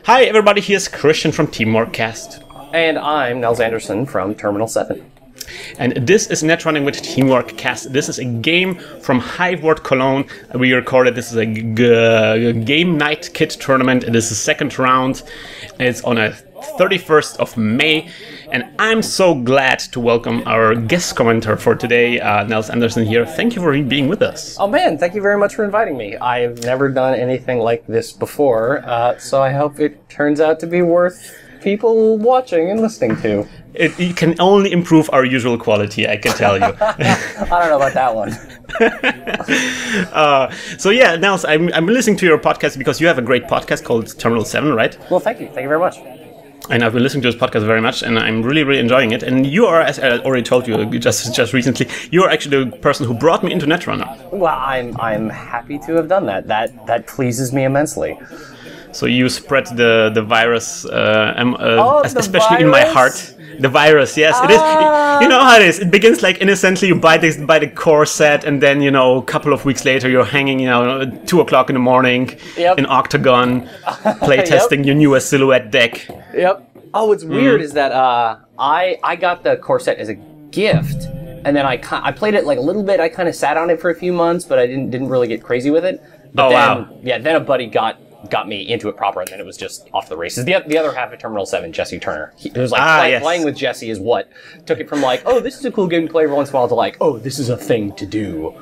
Hi everybody, here's Krystian from TeamworkCast. And I'm Nels Anderson from Terminal 7. And this is Netrunner with TeamworkCast. This is a game from Hiveworld Cologne. We recorded this is a game night kit tournament. It is the second round. It's on a 31st of May. And I'm so glad to welcome our guest commentator for today, Nels Anderson here. Thank you for being with us. Oh man, thank you very much for inviting me. I've never done anything like this before, so I hope it turns out to be worth people watching and listening to. It can only improve our usual quality, I can tell you. I don't know about that one. So yeah, Nels, I'm listening to your podcast because you have a great podcast called Terminal 7, right? Well, thank you. Thank you very much. And I've been listening to this podcast very much, and I'm really enjoying it. And you are, as I already told you just recently, you are actually the person who brought me into Netrunner. Well, I'm happy to have done that. That pleases me immensely. So you spread the virus, especially virus? in my heart. The virus, yes, it is. You know how it is. It begins like innocently. You buy the core set, and then a couple of weeks later, you're hanging, 2 o'clock in the morning in Octagon, playtesting your newest silhouette deck. Yep. Oh, what's weird is that I got the core set as a gift, and then I played it like a little bit. I kind of sat on it for a few months, but I didn't really get crazy with it. But then a buddy got me into it proper, and then it was just off the races. The other half of Terminal 7, Jesse Turner. It was like playing with Jesse is what took it from like, oh, this is a cool game to play every once in a while to like, oh, this is a thing to do.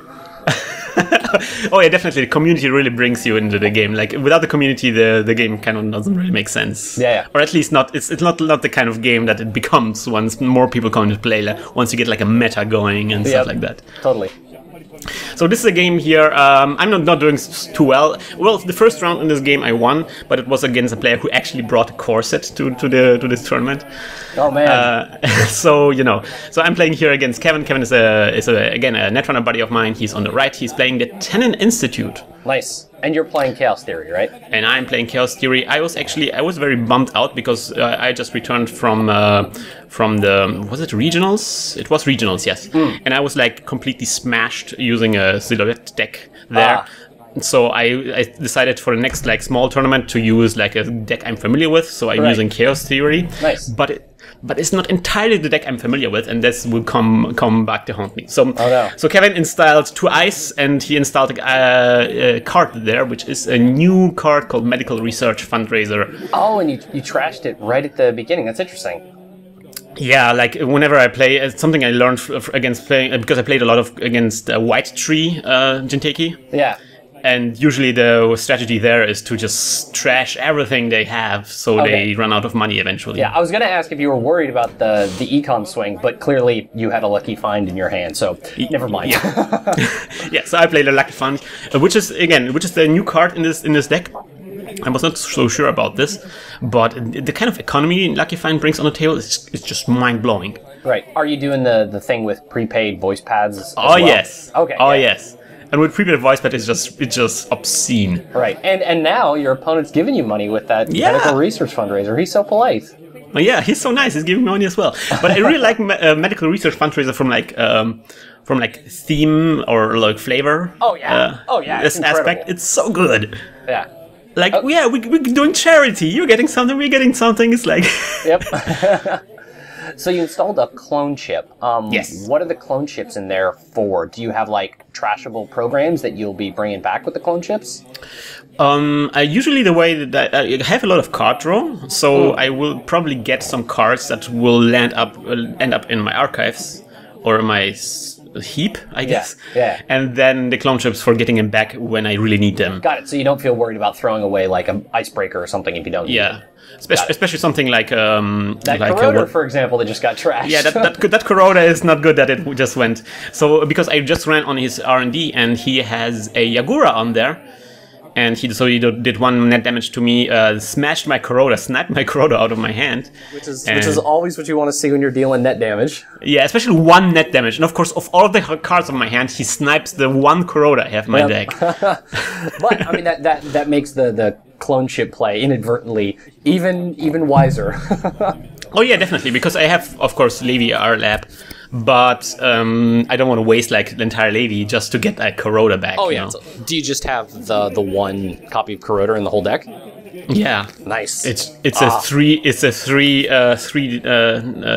Oh yeah, definitely. The community really brings you into the game. Like without the community, the game kind of doesn't really make sense. Yeah. Or at least not. It's not the kind of game that it becomes once more people come to play. Like, once you get like a meta going and stuff like that. Totally. So this is a game here. I'm not doing too well. Well, the first round in this game I won, but it was against a player who actually brought a core set to this tournament. Oh man! So I'm playing here against Kevin. Kevin is again a Netrunner buddy of mine. He's on the right. He's playing the Tennin Institute. Nice. And you're playing Chaos Theory, right? And I'm playing Chaos Theory. I was very bummed out because I just returned from the was it regionals? It was regionals, yes. And I was like completely smashed using a silhouette deck there. So I decided for the next like small tournament to use like a deck I'm familiar with. So I'm using Chaos Theory. Nice. But it's not entirely the deck I'm familiar with, and this will come back to haunt me. So, so Kevin installed 2 ice, and he installed a card there, which is a new card called Medical Research Fundraiser. Oh, and you trashed it right at the beginning. That's interesting. Yeah, like whenever I play, it's something I learned against playing, because I played a lot against White Tree Jinteki. Yeah. And usually the strategy there is to just trash everything they have, so they run out of money eventually. Yeah, I was going to ask if you were worried about the econ swing, but clearly you had a lucky find in your hand, so never mind. Yeah, yeah. So I played a lucky find, which is the new card in this deck. I was not so sure about this, but the kind of economy Lucky Find brings on the table is just mind-blowing. Right. Are you doing the thing with prepaid voice pads as well? Yes. Okay. Oh, yes. And with prepaid voice pad, it's just obscene. Right. And now your opponent's giving you money with that medical research fundraiser. He's so polite. Well, yeah, he's so nice. He's giving me money as well. But I really like medical research fundraiser from like theme or like flavor. Oh yeah. This aspect, it's so good. Yeah. Like we're doing charity. You're getting something. We're getting something. It's like. Yep. So you installed a clone chip. Yes. What are the clone chips in there for? Do you have like trashable programs that you'll be bringing back with the clone chips? Usually the way that I have a lot of card draw, so I will probably get some cards that will end up in my archives or my heap, I guess. Yeah. And then the clone chips for getting them back when I really need them. Got it. So you don't feel worried about throwing away like an icebreaker or something if you don't need it. Especially something like that corroder, for example, that just got trashed. Yeah, that corroder is not good that it just went. So because I just ran on his R&D and he has a Yagura on there, and he did 1 net damage to me, smashed my corroder, sniped my corroder out of my hand. Which is always what you want to see when you're dealing net damage. Yeah, especially 1 net damage. And of course, of all of the cards on my hand, he snipes the 1 corroder I have in my deck. But I mean that makes the clone chip play inadvertently even wiser. Oh yeah, definitely, because I have, of course, Levi R Lab, but I don't want to waste like the entire Levi just to get that corroder back. Oh yeah. So, do you just have the 1 copy of corroder in the whole deck? Yeah, Nice. It's a three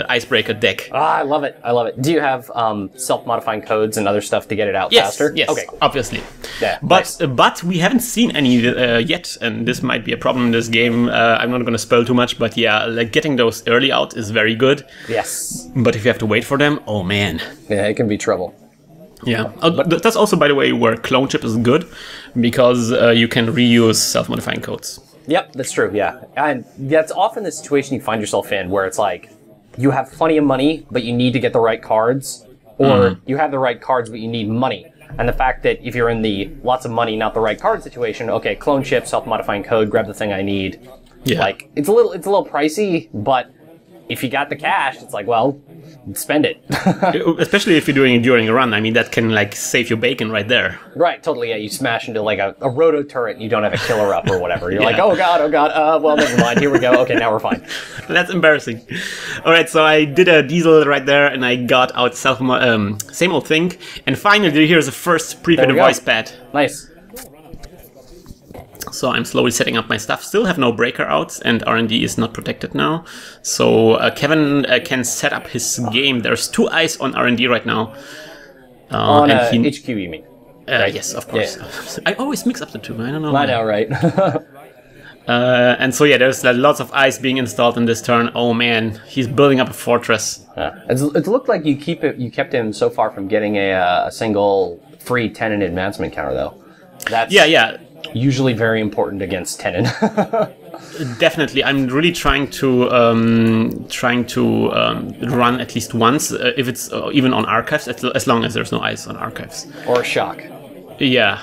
icebreaker deck. I love it. I love it. Do you have self-modifying codes and other stuff to get it out faster? Yes, Okay. obviously. Yeah, But we haven't seen any yet, and this might be a problem in this game. I'm not going to spoil too much, but yeah, like getting those early out is very good. Yes. But if you have to wait for them, oh man. Yeah, it can be trouble. Yeah, but that's also, by the way, where clone chip is good, because you can reuse self-modifying codes. Yep, that's true, yeah. And that's often the situation you find yourself in, where it's like, you have plenty of money, but you need to get the right cards, or you have the right cards, but you need money. And the fact that if you're in the lots of money, not the right card situation, okay, clone chip, self-modifying code, grab the thing I need. Yeah. Like, it's a little pricey, but if you got the cash, it's like, well, spend it. Especially if you're doing it during a run. I mean, that can like save your bacon right there. Right, totally, yeah. You smash into like a roto turret and you don't have a killer up or whatever. You're Yeah. like, oh god, well, never mind, here we go. Okay, now we're fine. That's embarrassing. All right, so I did a diesel right there, and I got out same old thing. And finally, here's the first prepaid There we go. voice pad. Nice. So I'm slowly setting up my stuff. Still have no breaker out, and R&D is not protected now. So Kevin can set up his game. There's 2 eyes on R&D right now. On and HQ, you mean? Yes, of course. Yeah. I always mix up the two. I don't know. I why. know, right? And so yeah, there's lots of ice being installed in this turn. Oh man, he's building up a fortress. Yeah. It looked like you kept him so far from getting a single free Tennin advancement counter, though. That's Yeah. usually very important against Tennin. Definitely, I'm really trying to run at least once, if it's even on archives, as long as there's no ice on archives. Or shock. Yeah.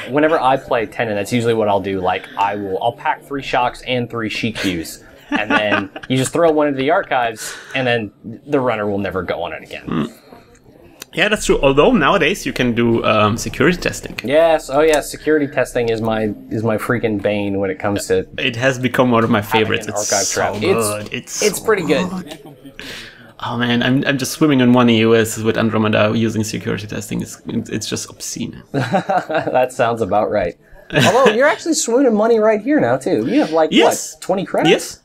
Whenever I play Tennin, that's usually what I'll do. Like I'll pack 3 shocks and 3 sheet cues, and then you just throw one into the archives, and then the runner will never go on it again. Yeah, that's true. Although nowadays you can do security testing. Yes, oh yeah, security testing is my freaking bane when it comes to. It has become one of my favorites. An It's archive so trap. good. It's pretty good. Oh man, I'm just swimming in money with Andromeda using security testing. It's just obscene. That sounds about right. Although you're actually swimming in money right here now too. You have like Yes. what, 20 credits?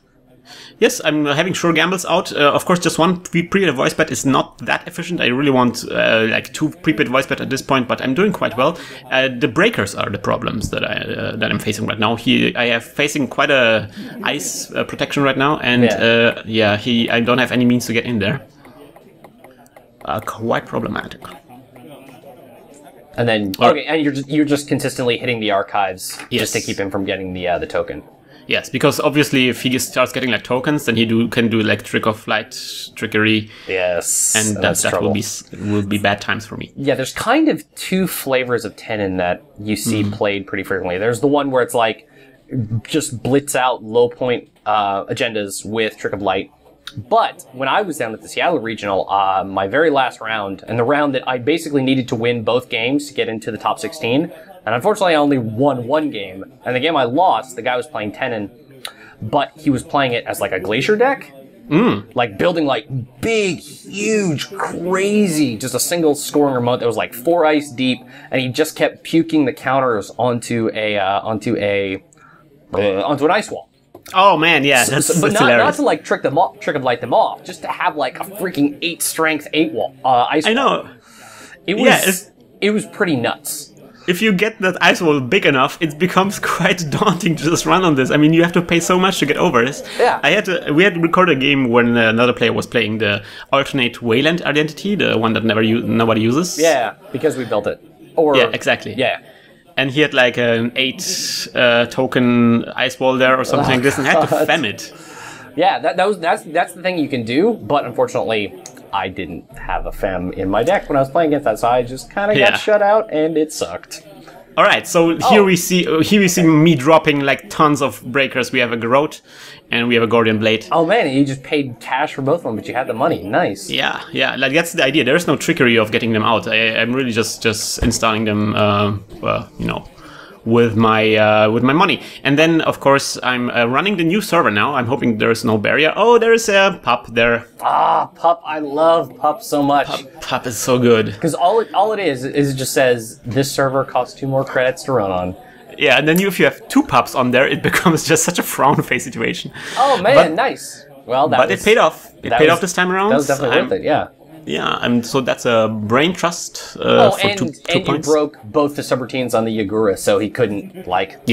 Yes, I'm having sure gambles out. Of course, just one prepaid voice pad is not that efficient. I really want like 2 prepaid voice pad at this point, but I'm doing quite well. The breakers are the problems that I'm facing right now. I have facing quite a ice protection right now, and I don't have any means to get in there. Quite problematic. And then and you're just consistently hitting the archives just to keep him from getting the token. Yes, because obviously if he starts getting like tokens, then he can do like trick of flight, trickery. Yes, and that will be bad times for me. Yeah, there's kind of 2 flavors of Tennin that you see played pretty frequently. There's the one where it's like just blitz out low point agendas with trick of light. But when I was down at the Seattle Regional, my very last round, and the round that I basically needed to win both games to get into the top 16. And unfortunately, I only won 1 game. And the game I lost, the guy was playing Tennin, but he was playing it as like a glacier deck. Like building like big, huge, crazy, just a single scoring remote that was like 4 ice deep. And he just kept puking the counters onto an ice wall. Oh man, yeah, that's hilarious. Not to like trick of light them off, just to have like a freaking 8 strength 8 wall ice wall. I know. It was pretty nuts. If you get that ice wall big enough, it becomes quite daunting to just run on this. I mean, you have to pay so much to get over this. Yeah. We had recorded a game when another player was playing the alternate Wayland identity, the one that nobody uses. Yeah, because we built it. Yeah, exactly. Yeah. And he had like an 8 token ice wall there or something like this, and had to fem it. Yeah, that's the thing you can do, but unfortunately, I didn't have a fem in my deck when I was playing against that, so I just kind of got shut out, and it sucked. All right, so here we see me dropping like tons of breakers. We have a Garrote, and we have a Gordian Blade. Oh man, you just paid cash for both of them, but you had the money. Nice. Yeah, like that's the idea. There's no trickery of getting them out. I'm really just installing them, with my money. And then, of course, I'm running the new server now. I'm hoping there's no barrier. Oh, there's a Pup there. Ah, Pup. I love Pup so much. Pup is so good. Because all it is it just says, this server costs 2 more credits to run on. Yeah, and then if you have 2 pups on there, it becomes just such a frown face situation. Oh man, nice. Well, it paid off. It paid off this time around. That was definitely worth it. Yeah. Yeah, and so that's a brain trust for two points. You broke both the subroutines on the Yagura, so he couldn't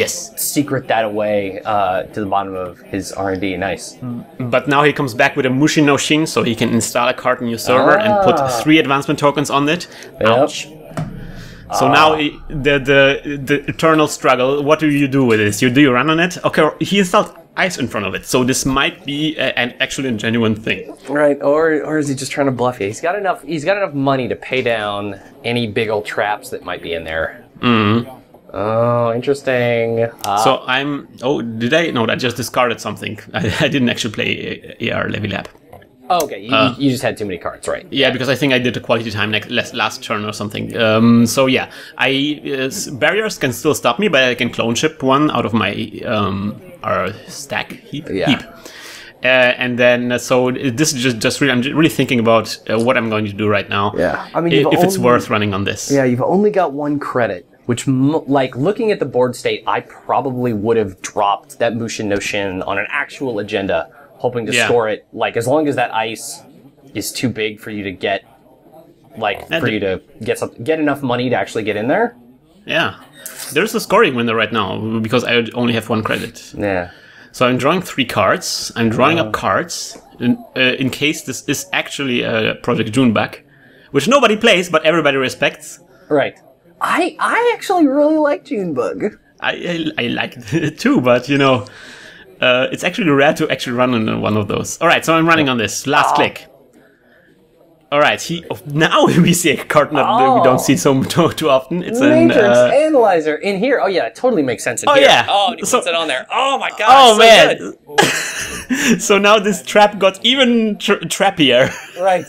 secret that away to the bottom of his R&D. Nice. But now he comes back with a Mushin no Shin, so he can install a card in your server and put 3 advancement tokens on it. Yep. Ouch. So now the eternal struggle. What do you do with this? Do you run on it? Okay, he installed ice in front of it, so this might be actually a genuine thing. Right, or is he just trying to bluff you? He's got enough money to pay down any big old traps that might be in there. Oh, interesting. So I'm. Oh, did I? No, I just discarded something. I didn't actually play AR Levy Lab. Oh, okay, you just had too many cards, right? Yeah, because I think I did a quality time last turn or something. So yeah, barriers can still stop me, but I can clone ship one out of my stack heap. And then so this is just really, I'm really thinking about what I'm going to do right now. Yeah, I mean, if it's worth running on this. Yeah, you've only got 1 credit. Which, like, looking at the board state, I probably would have dropped that Mushin no Shin on an actual agenda, hoping to score it. Like, as long as that ice is too big for you to get, like, to get enough money to actually get in there. Yeah. There's a scoring window right now, because I only have 1 credit. Yeah. So I'm drawing 3 cards. I'm drawing up cards in case this is actually a Project Junebug, which nobody plays, but everybody respects. Right. I actually really like Junebug. I like it too, but you know, it's actually rare to actually run on one of those. All right, so I'm running on this. Last click. All right, now we see a card that we don't see too often. It's Matrix Analyzer in here. Oh yeah, it totally makes sense in here. Yeah. Oh, and he puts it on there. Oh my god. Oh man. Good. So now this trap got even trappier. Right.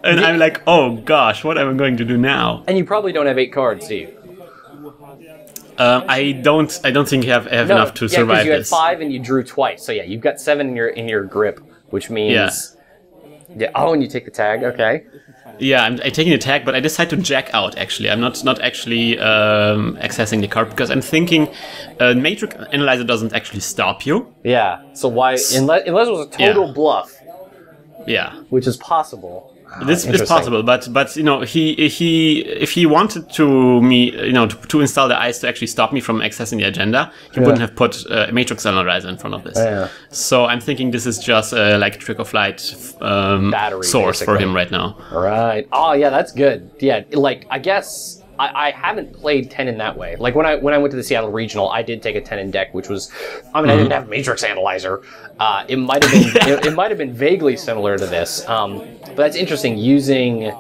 And I'm like, oh gosh, what am I going to do now? And you probably don't have 8 cards, do you? I don't think you have enough to survive you this. You had 5 and you drew twice, so yeah, you've got 7 in your grip, which means yeah. Oh, and you take the tag, okay. Yeah, I'm taking the tag, but I decide to jack out. Actually, I'm not actually accessing the card because I'm thinking Matrix Analyzer doesn't actually stop you. Yeah. So why, unless it was a total bluff? Yeah. Which is possible. This is possible, but you know, if he wanted to install the ice to actually stop me from accessing the agenda, he wouldn't have put a Matrix Analyzer in front of this. Yeah. So I'm thinking this is just like Trick of Light battery source for him right now. Right. Oh yeah, that's good. Yeah, like I guess I haven't played Tennin that way. Like when I went to the Seattle Regional, I did take a Tennin deck, which was, I mean, I didn't have Matrix Analyzer. It might have been it might have been vaguely similar to this. But that's interesting, using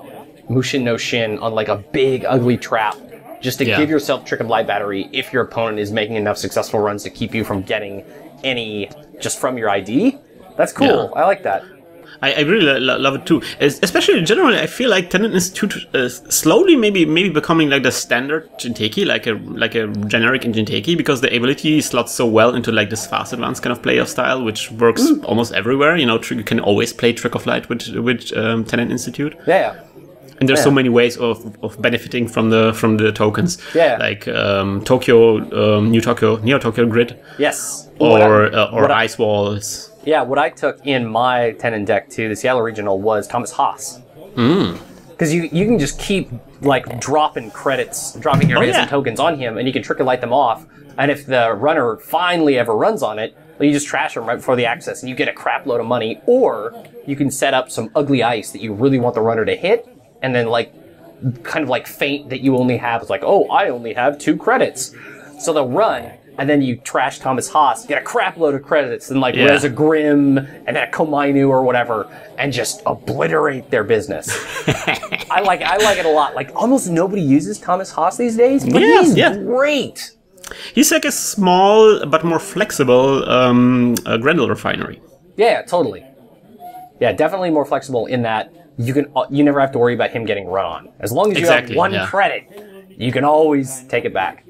Mushin no Shin on like a big ugly trap just to give yourself Trick of Light battery if your opponent is making enough successful runs to keep you from getting any just from your ID. That's cool. I like that. I really love it too. Especially generally, I feel like Tennin Institute slowly maybe becoming like the standard Jinteki, like a generic in Jinteki, because the ability slots so well into like this fast advanced kind of player style, which works almost everywhere. You know, you can always play Trick of Light with Tennin Institute. Yeah. And there's so many ways of benefiting from the tokens. Yeah. Like Tokyo, Neo Tokyo Grid. Yes. Or Ice Walls. Yeah, what I took in my Tennin deck to the Seattle Regional was Thomas Haas. Because you can just keep like dropping your and tokens on him, and you can Trick or Light them off. And if the runner finally ever runs on it, well, you just trash them right before the access, and you get a crap load of money. Or you can set up some ugly ice that you really want the runner to hit, and then like kind of like feint that you only have. It's like, oh, I only have 2 credits, so they'll run. And then you trash Thomas Haas, get a crap load of credits, and like Reza Grimm, and then a Komainu or whatever, and just obliterate their business. I like it a lot. Like almost nobody uses Thomas Haas these days, but he's great. He's like a small but more flexible Grendel refinery. Yeah, totally. Yeah, definitely more flexible in that you never have to worry about him getting run on. As long as you have 1 credit, you can always take it back.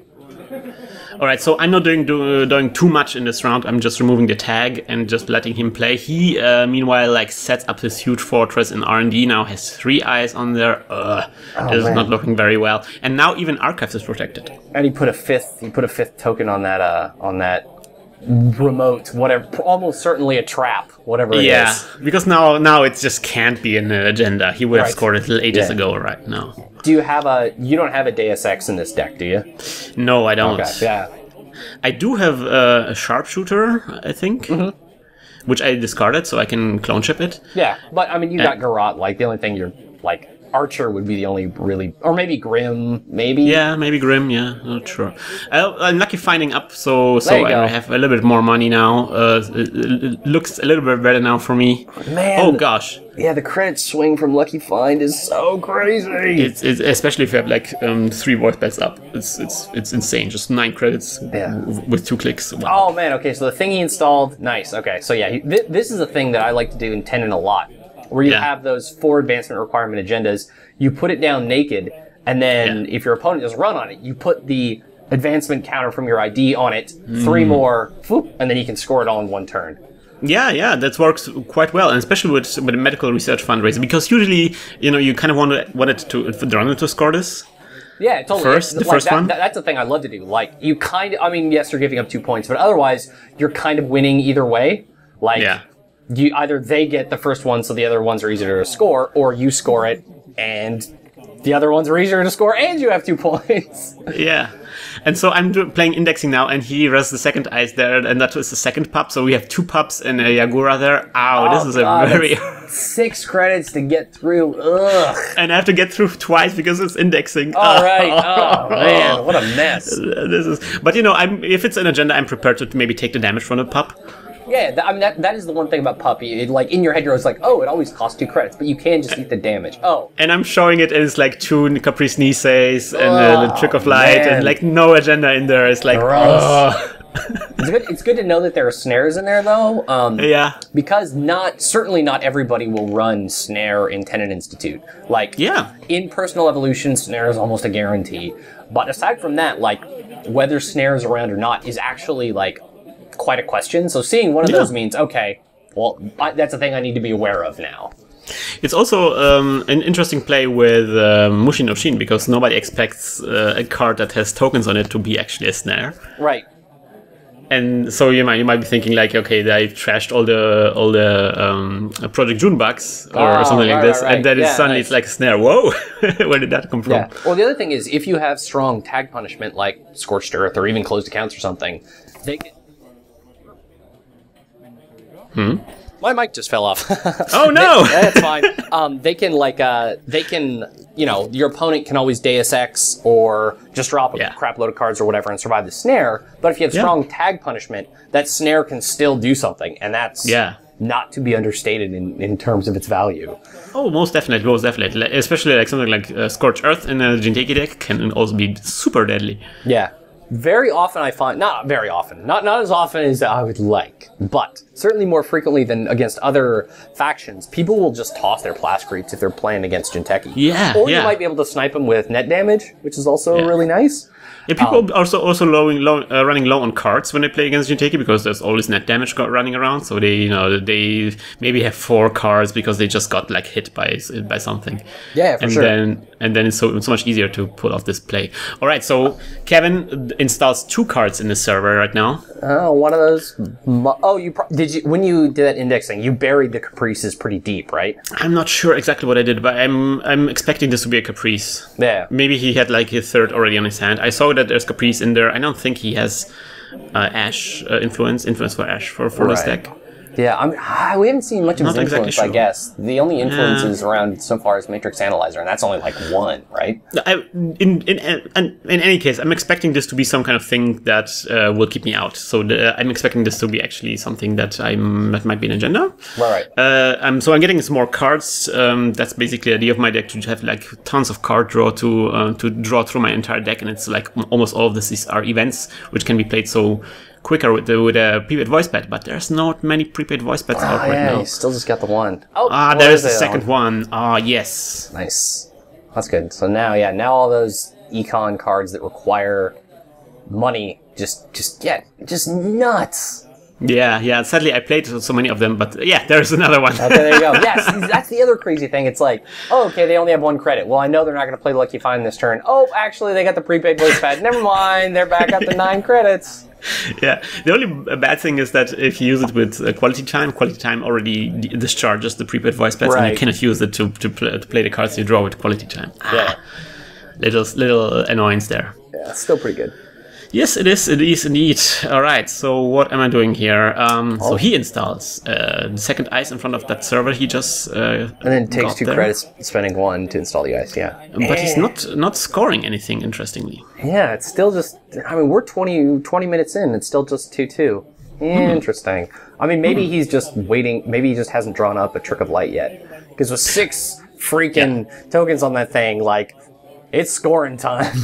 All right, so I'm not doing too much in this round. I'm just removing the tag and just letting him play. He, meanwhile, like sets up his huge fortress in R&D now, has 3 eyes on there. This is not looking very well. And now even Archives is protected. And he put a fifth token on that remote, whatever, almost certainly a trap, whatever it is. Yeah, because now it just can't be in the agenda. He would have scored it ages ago right now. Do you have you don't have a Deus Ex in this deck, do you? No, I don't. Okay, yeah. I do have a sharpshooter, I think, which I discarded so I can clone ship it. Yeah, but I mean, you got Garrote, like the only thing you're like, Archer would be the only really, or maybe Grim, maybe. Yeah, maybe Grim. Yeah, not sure. I'm lucky finding up, so I have a little bit more money now. It looks a little bit better now for me. Man, oh gosh. Yeah, the credit swing from Lucky Find is so crazy. It's especially if you have like 3 voice bets up. It's insane. Just 9 credits with 2 clicks. Wow. Oh man. Okay, so the thing he installed, nice. Okay, so yeah, this is a thing that I like to do in Tennin a lot. Where you have those 4 advancement requirement agendas, you put it down naked, and then if your opponent does run on it, you put the advancement counter from your ID on it, 3 more, whoop, and then you can score it all in 1 turn. Yeah, that works quite well, and especially with a medical research fundraiser, because usually, you kind of want it to the runner to score this. Yeah, totally. The first one? That's the thing I love to do. Like, you kind of, I mean, yes, you're giving up 2 points, but otherwise, you're kind of winning either way. Like, either they get the first one so the other ones are easier to score, or you score it and the other ones are easier to score and you have 2 points. Yeah. And so I'm playing indexing now, and he rests the second ice there, and that was the second pup, so we have 2 pups and a Yagura there. Ow, this is a very... 6 credits to get through. Ugh. And I have to get through twice because it's indexing. All right. Oh, man, what a mess. But if it's an agenda, I'm prepared to maybe take the damage from the pup. Yeah, I mean, that is the one thing about Puppy. Like, in your head, you're always like, oh, it always costs 2 credits, but you can just eat the damage. Oh. And I'm showing it as, like, 2 Caprice Nices and the Trick of Light, and, like, no agenda in there. It's like, It's good to know that there are snares in there, though. Because certainly not everybody will run snare in Tennin Institute. Like, in Personal Evolution, snare is almost a guarantee. But aside from that, like, whether snare is around or not is actually, like, quite a question. So seeing one of those means, okay, well, that's a thing I need to be aware of now. It's also an interesting play with Mushin no Shin, because nobody expects a card that has tokens on it to be actually a snare. Right. And so you might be thinking like, okay, they trashed all the Project June bugs or something like this, and then suddenly it's like a snare. Whoa, where did that come from? Yeah. Well, the other thing is, if you have strong tag punishment like Scorched Earth or even closed accounts or something, they can... My mic just fell off. Oh no! That's fine. They can your opponent can always Deus Ex or just drop a crap load of cards or whatever and survive the snare. But if you have strong tag punishment, that snare can still do something, and that's not to be understated in terms of its value. Oh, most definitely. Especially like something like Scorched Earth in a Jinteki deck can also be super deadly. Yeah. Very often I find, not very often, not as often as I would like, but certainly more frequently than against other factions, people will just toss their Plascreeps if they're playing against Jinteki. Yeah, or you might be able to snipe them with net damage, which is also really nice. Yeah, people are also running low on cards when they play against Jinteki, because there's always net damage running around. So they maybe have 4 cards because they just got like hit by something. Yeah, for sure. And then it's so much easier to pull off this play. All right, so Kevin installs 2 cards in the server right now. Oh, one of those. When you did that indexing, you buried the Caprices pretty deep, right? I'm not sure exactly what I did, but I'm expecting this to be a Caprice. Yeah. Maybe he had like his 3rd already on his hand. I saw that there's Caprice in there. I don't think he has Ash influence for Ash for this deck. Yeah, we haven't seen much of his influence, exactly I guess. The only influences around so far is Matrix Analyzer, and that's only like 1, right? In any case, I'm expecting this to be some kind of thing that will keep me out. So I'm expecting this to be actually something that might be an agenda. Right. So I'm getting some more cards. That's basically the idea of my deck, to have like tons of card draw to draw through my entire deck, and it's like almost all of these are events which can be played so quicker with a prepaid voice bet, but there's not many prepaid voice bets out right now. You still just got the one. There's the second one. Yes. Nice. That's good. So now all those econ cards that require money just nuts. Yeah. Sadly, I played so many of them, but yeah, there's another one. Okay, there you go. Yes, that's the other crazy thing. It's like, oh, okay, they only have 1 credit. Well, I know they're not going to play Lucky Find this turn. Oh, actually, they got the prepaid voice pad. Never mind, they're back up to 9 credits. Yeah, the only bad thing is that if you use it with quality time already discharges the prepaid voice pads, and you cannot use it to play the cards you draw with quality time. Yeah. Little annoyance there. Yeah, still pretty good. Yes, it is indeed. All right, so what am I doing here? So he installs the second ice in front of that server he just and then takes 2 credits, spending 1 to install the ice, yeah. But he's not scoring anything, interestingly. Yeah, it's still just, I mean, we're 20 minutes in, it's still just 2-2. Interesting. I mean, maybe he's just waiting, maybe he just hasn't drawn up a Trick of Light yet. Because with 6 freaking tokens on that thing, like, it's scoring time.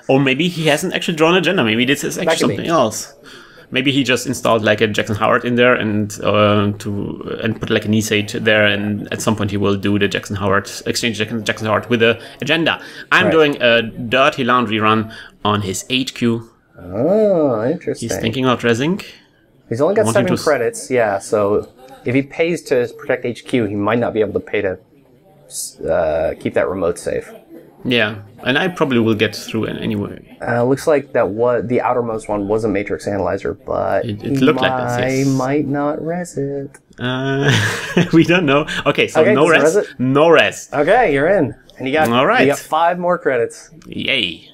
Or maybe he hasn't actually drawn agenda. Maybe this is actually something else. Maybe he just installed like a Jackson Howard in there and put like an Esage there, and at some point he will do the Jackson Howard exchange Jackson Howard with the agenda. I'm doing a dirty laundry run on his HQ. Oh, interesting. He's thinking about rezzing. He's only got 7 credits, yeah. So if he pays to protect HQ, he might not be able to pay to keep that remote safe. Yeah, and I probably will get through it anyway. Looks like the outermost one was a matrix analyzer, but it looked like this. I might not res it. We don't know. Okay, so no res. No res. Okay, you're in, and you got 5 more credits. Yay!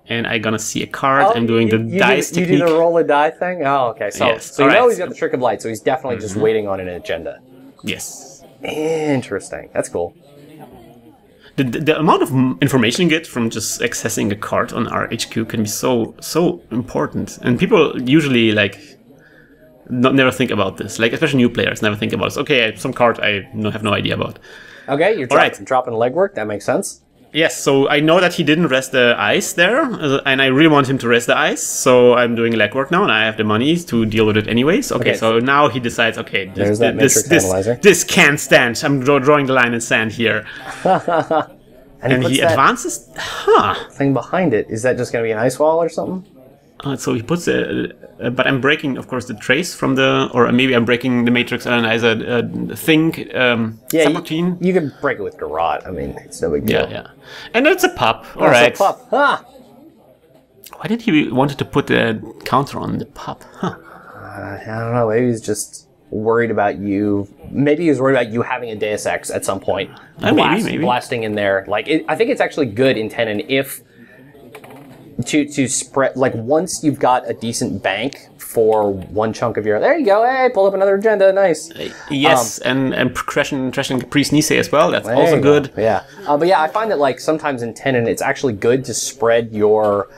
And I'm gonna see a card. I'm doing the dice technique. You do the roll a die thing. Oh, okay. So yes. So you know he's got the Trick of Light, so he's definitely just waiting on an agenda. Yes. Interesting. That's cool. The amount of information you get from just accessing a card on our HQ can be so important, and people usually like never think about this. Like especially new players never think about this. Okay, some card I have no idea about. Okay, you're dropping legwork. That makes sense. Yes, so I know that he didn't rest the ice there, and I really want him to rest the ice, so I'm doing legwork now, and I have the money to deal with it anyways. Okay, so now he decides, okay, this can't stand. I'm drawing the line in the sand here. and he advances? Thing behind it, is that just going to be an ice wall or something? So he puts but I'm breaking, of course, the trace from or maybe I'm breaking the matrix analyzer thing. Subroutine. You can break it with Garrote. I mean, it's no big deal. Yeah. And it's a pup. All right. It's a pup. Why did he wanted to put the counter on the pup? I don't know. Maybe he's just worried about you. Maybe he was worried about you having a Deus Ex at some point. Maybe. Blasting in there. Like, I think it's actually good in Tennin if to spread, like, once you've got a decent bank for one chunk of your, there you go, hey, pull up another agenda, nice. Yes, and crashing Caprice Nice as well, that's also good. Yeah, but yeah, I find that, like, sometimes in Tennin, it's actually good to spread your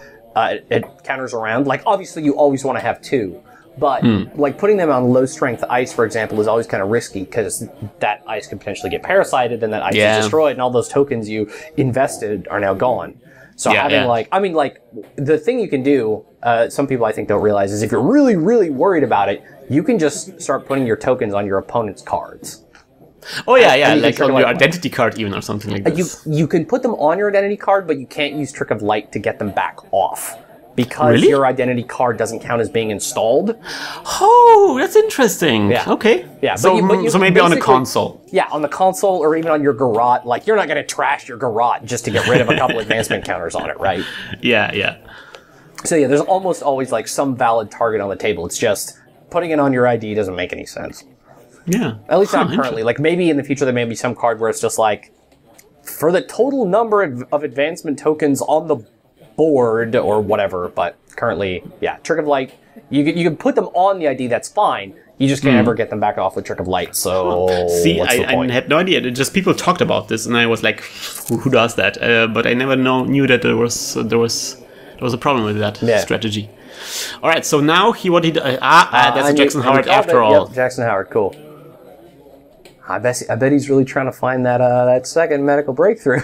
counters around. Like, obviously, you always want to have 2. But, like, putting them on low-strength ice, for example, is always kind of risky, because that ice could potentially get parasited, and that ice is destroyed, and all those tokens you invested are now gone. So the thing you can do, some people I think don't realize, is if you're really, really worried about it, you can just start putting your tokens on your opponent's cards. Oh yeah, like on your identity card even or something like this. You can put them on your identity card, but you can't use Trick of Light to get them back off. Because your identity card doesn't count as being installed. Oh, that's interesting. Yeah. Okay. Yeah. So maybe on a console. Yeah, on the console or even on your Garrote. Like, you're not going to trash your Garrote just to get rid of a couple advancement counters on it, right? Yeah. So yeah, there's almost always like some valid target on the table. It's just putting it on your ID doesn't make any sense. Yeah. At least not currently. Like, maybe in the future there may be some card where it's just like, for the total number of advancement tokens on the board or whatever, but currently, yeah, Trick of Light, you can put them on the ID, that's fine. You just can't ever get them back off with Trick of Light, so see, I had no idea. Just people talked about this, and I was like, who does that? But I never knew that there was a problem with that strategy. All right, so now that's a Jackson Howard after all. Yep, Jackson Howard, cool. I bet he's really trying to find that second medical breakthrough.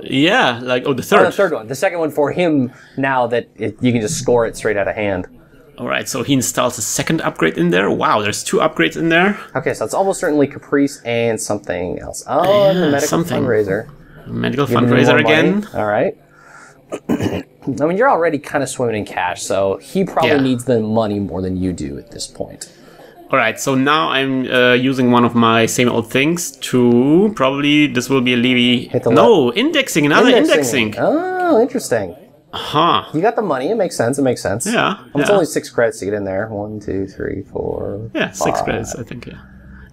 Yeah, like the third. Oh, the third one. The second one for him now that you can just score it straight out of hand. All right, so he installs a second upgrade in there. Wow, there's 2 upgrades in there. Okay, so it's almost certainly Caprice and something else. Oh, the medical fundraiser. Medical fundraiser again. All right. I mean, you're already kind of swimming in cash, so he probably needs the money more than you do at this point. All right, so now I'm using one of my same old things to probably, this will be a levy. No, indexing, another indexing. Oh, interesting. Huh. You got the money. It makes sense. It makes sense. Yeah. It's only 6 credits to get in there. 1, 2, 3, 4. Yeah, 6 credits, I think,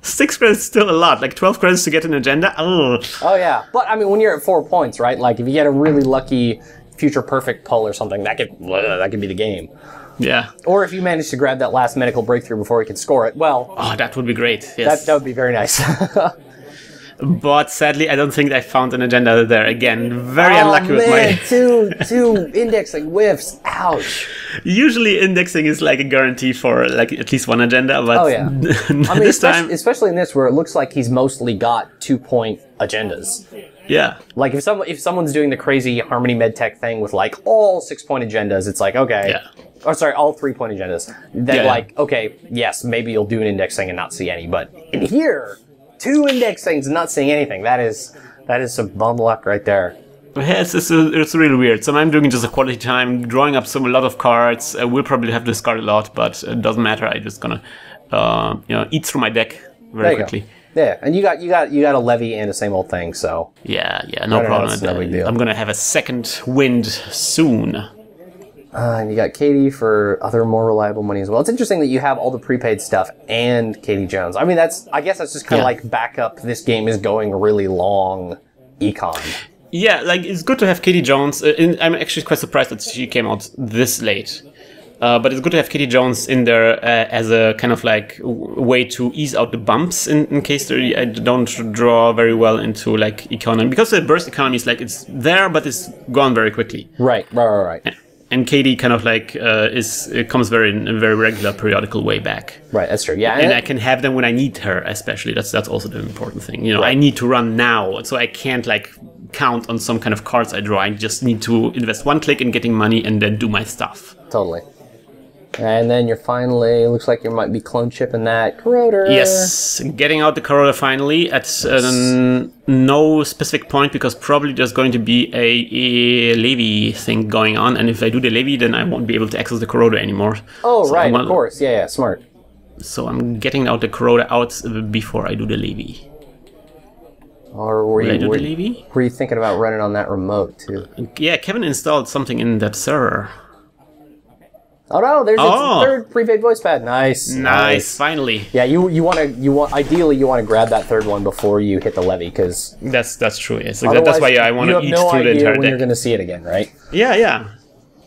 6 credits is still a lot. Like 12 credits to get an agenda. Oh, yeah. But, I mean, when you're at 4 points, right? Like, if you get a really lucky future perfect pull or something, that could be the game. Yeah. Or if you manage to grab that last medical breakthrough before you can score it, well... Oh, that would be great, yes. That would be very nice. But sadly, I don't think I found an agenda there again. Very unlucky with my... two indexing whiffs. Ouch. Usually indexing is like a guarantee for like at least one agenda, but I mean, especially in this where it looks like he's mostly got 2-point agendas. Yeah. Like if someone's doing the crazy Harmony MedTech thing with like all 6-point agendas, it's like, okay. Yeah. Or sorry, all 3-point agendas. Then like, okay, yes, maybe you'll do an indexing and not see any, but in here... 2 indexings and not seeing anything. That is some bum luck right there. Yeah, it's really weird. So I'm doing just a quality time, drawing up a lot of cards. I will probably have to discard a lot, but it doesn't matter. I'm just gonna eat through my deck very quickly. Yeah, and you got a levy and the same old thing. So yeah, no problem. No big deal. I'm gonna have a second wind soon. And you got Katie for other more reliable money as well. It's interesting that you have all the prepaid stuff and Katie Jones. I mean, I guess that's just kind of like backup. This game is going really long econ. Yeah, like it's good to have Katie Jones. I'm actually quite surprised that she came out this late. But it's good to have Katie Jones in there as a kind of like way to ease out the bumps in case I don't draw very well into like economy. Because the burst economy is like it's there, but it's gone very quickly. Right. And Katie kind of like comes in a very regular periodical way back. Right, that's true. Yeah, and I can have them when I need her, especially. That's also the important thing. You know, I need to run now, so I can't like count on some kind of cards I draw. I just need to invest 1 click in getting money and then do my stuff. Totally. And then you're finally, looks like you might be clone chipping that corroder. Yes, getting out the corroder finally at no specific point, because probably there's going to be a levy thing going on, and if I do the levy, then I won't be able to access the corroder anymore. Oh, so right, of course. Yeah, smart. So I'm getting out the corroder out before I do the levy. Or were you thinking about running on that remote, too? Yeah, Kevin installed something in that server. Oh no! There's its third prepaid voice pad. Nice, finally. Yeah, ideally you want to grab that third one before you hit the levy, because that's true. Yeah, so that's why I want to eat through the entire deck. When you're going to see it again, right? Yeah,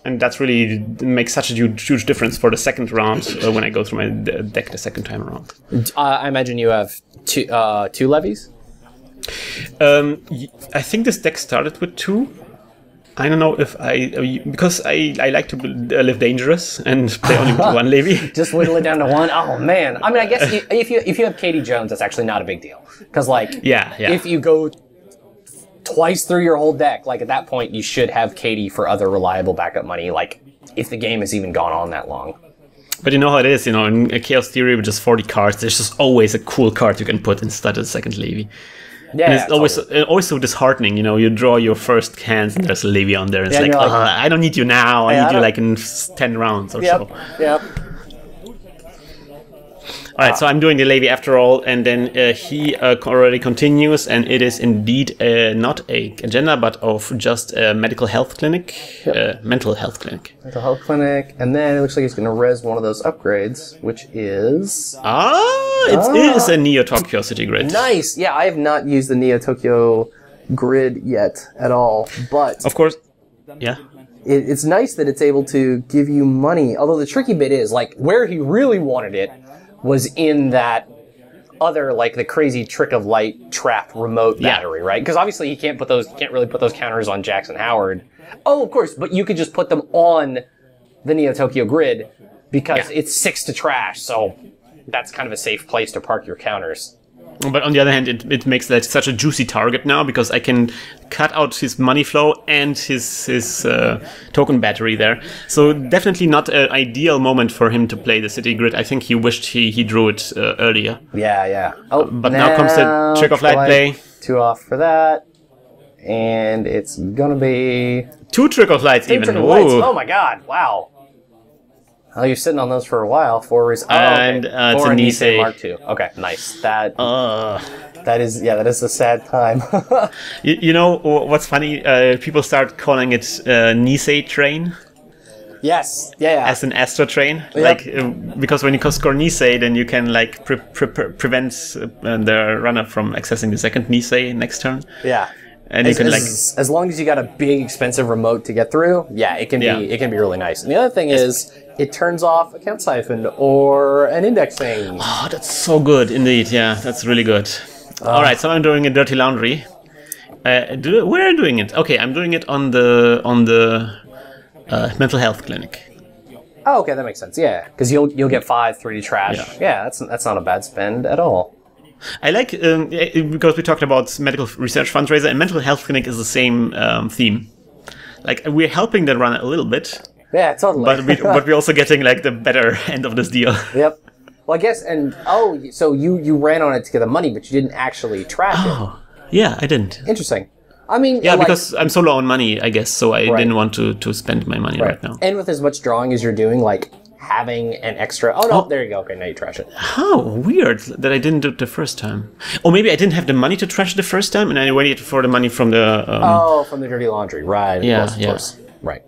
and that's really makes such a huge difference for the second round when I go through my deck the second time around. I imagine you have two levies. I think this deck started with 2. I don't know if because I like to live dangerous and play only with 1 levy. Just whittle it down to 1. Oh man! I mean, I guess if you have Katie Jones, that's actually not a big deal, because like if you go twice through your whole deck, like at that point you should have Katie for other reliable backup money. Like if the game has even gone on that long. But you know how it is, in a Chaos Theory with just 40 cards, there's just always a cool card you can put instead of the second levy. Yeah, and it's always so disheartening, you draw your first hands and there's a levy on there. And it's like, I don't need you now. I need you like in 10 rounds or so. Yep. All right, so I'm doing the levy after all, and then he already continues, and it is indeed not a agenda, but of just a medical health clinic, mental health clinic. Mental health clinic, and then it looks like he's going to res one of those upgrades, which is... It is a Neo Tokyo City Grid. Nice! Yeah, I have not used the Neo Tokyo Grid yet at all, but... Of course, yeah. It's nice that it's able to give you money, although the tricky bit is, like, where he really wanted it was in that other, like, the crazy Trick of Light trap remote battery, right? Because obviously he can't really put those counters on Jackson Howard. Oh, of course, but you could just put them on the Neo Tokyo Grid because it's 6 to trash, so that's kind of a safe place to park your counters. But on the other hand, it makes that such a juicy target now, because I can cut out his money flow and his token battery there. So definitely not an ideal moment for him to play the City Grid. I think he wished he drew it earlier. Yeah. Oh, but now comes the Trick of Light play. 2 off for that. and it's gonna be 2 trick of lights even. Trick of lights. Oh my god! Wow. Oh, you're sitting on those for a while. 4 reasons. Oh, and okay. it's 4 a Nisei Nisei. Mark II. Okay, nice. That is a sad time. You know what's funny? People start calling it Nisei train. Yes. Yeah. As an Astro train, Yep. like because when you score Nisei, then you can like prevent the runner from accessing the second Nisei next turn. Yeah. And you can like as long as you got a big expensive remote to get through, yeah, it can be really nice. And the other thing is it turns off account siphon or an indexing. oh, that's so good indeed. Yeah, that's really good. All right, so I'm doing a dirty laundry. Where are you doing it? Okay, I'm doing it on the mental health clinic. Oh, okay, that makes sense. Yeah, because you'll get 5 3D trash. Yeah, that's not a bad spend at all. I like because we talked about medical research fundraiser, and mental health clinic is the same theme. Like we're helping the runner a little bit. Yeah, totally. But we're also getting like the better end of this deal. Yep. Well, I guess, and so you ran on it to get the money, but you didn't actually trash it. Yeah, I didn't. Interesting. I mean, yeah, because I'm so low on money, I guess, so I didn't want to spend my money right now. And with as much drawing as you're doing, like having an extra. Oh no, there you go. Okay, now you trash it. How weird that I didn't do it the first time. Or maybe I didn't have the money to trash it the first time, and I waited for the money from the. From the dirty laundry, right? Yeah, of course. Right.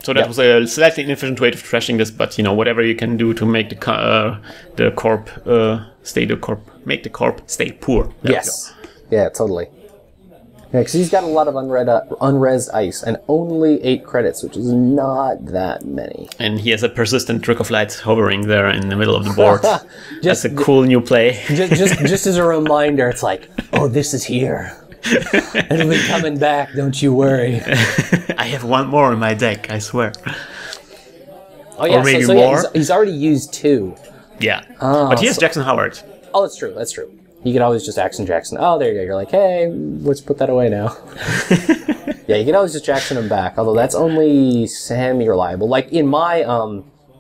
So that was a slightly inefficient way of trashing this, but whatever you can do to make the corp make the corp stay poor. Yes. Yeah, totally. Yeah, because he's got a lot of unres ice and only 8 credits, which is not that many. And he has a persistent trick of light hovering there in the middle of the board. That's a cool new play. just as a reminder, it's like, oh, this is here. It'll be coming back, don't you worry. I have 1 more in my deck, I swear. Oh yeah, or maybe so more. Yeah, he's already used 2. Yeah, but he has Jackson Howard. Oh, that's true. That's true. You could always just Jackson. Oh, there you go. You're like, hey, let's put that away now. Yeah, you can always just Jackson him back. Although that's only semi-reliable. Like in my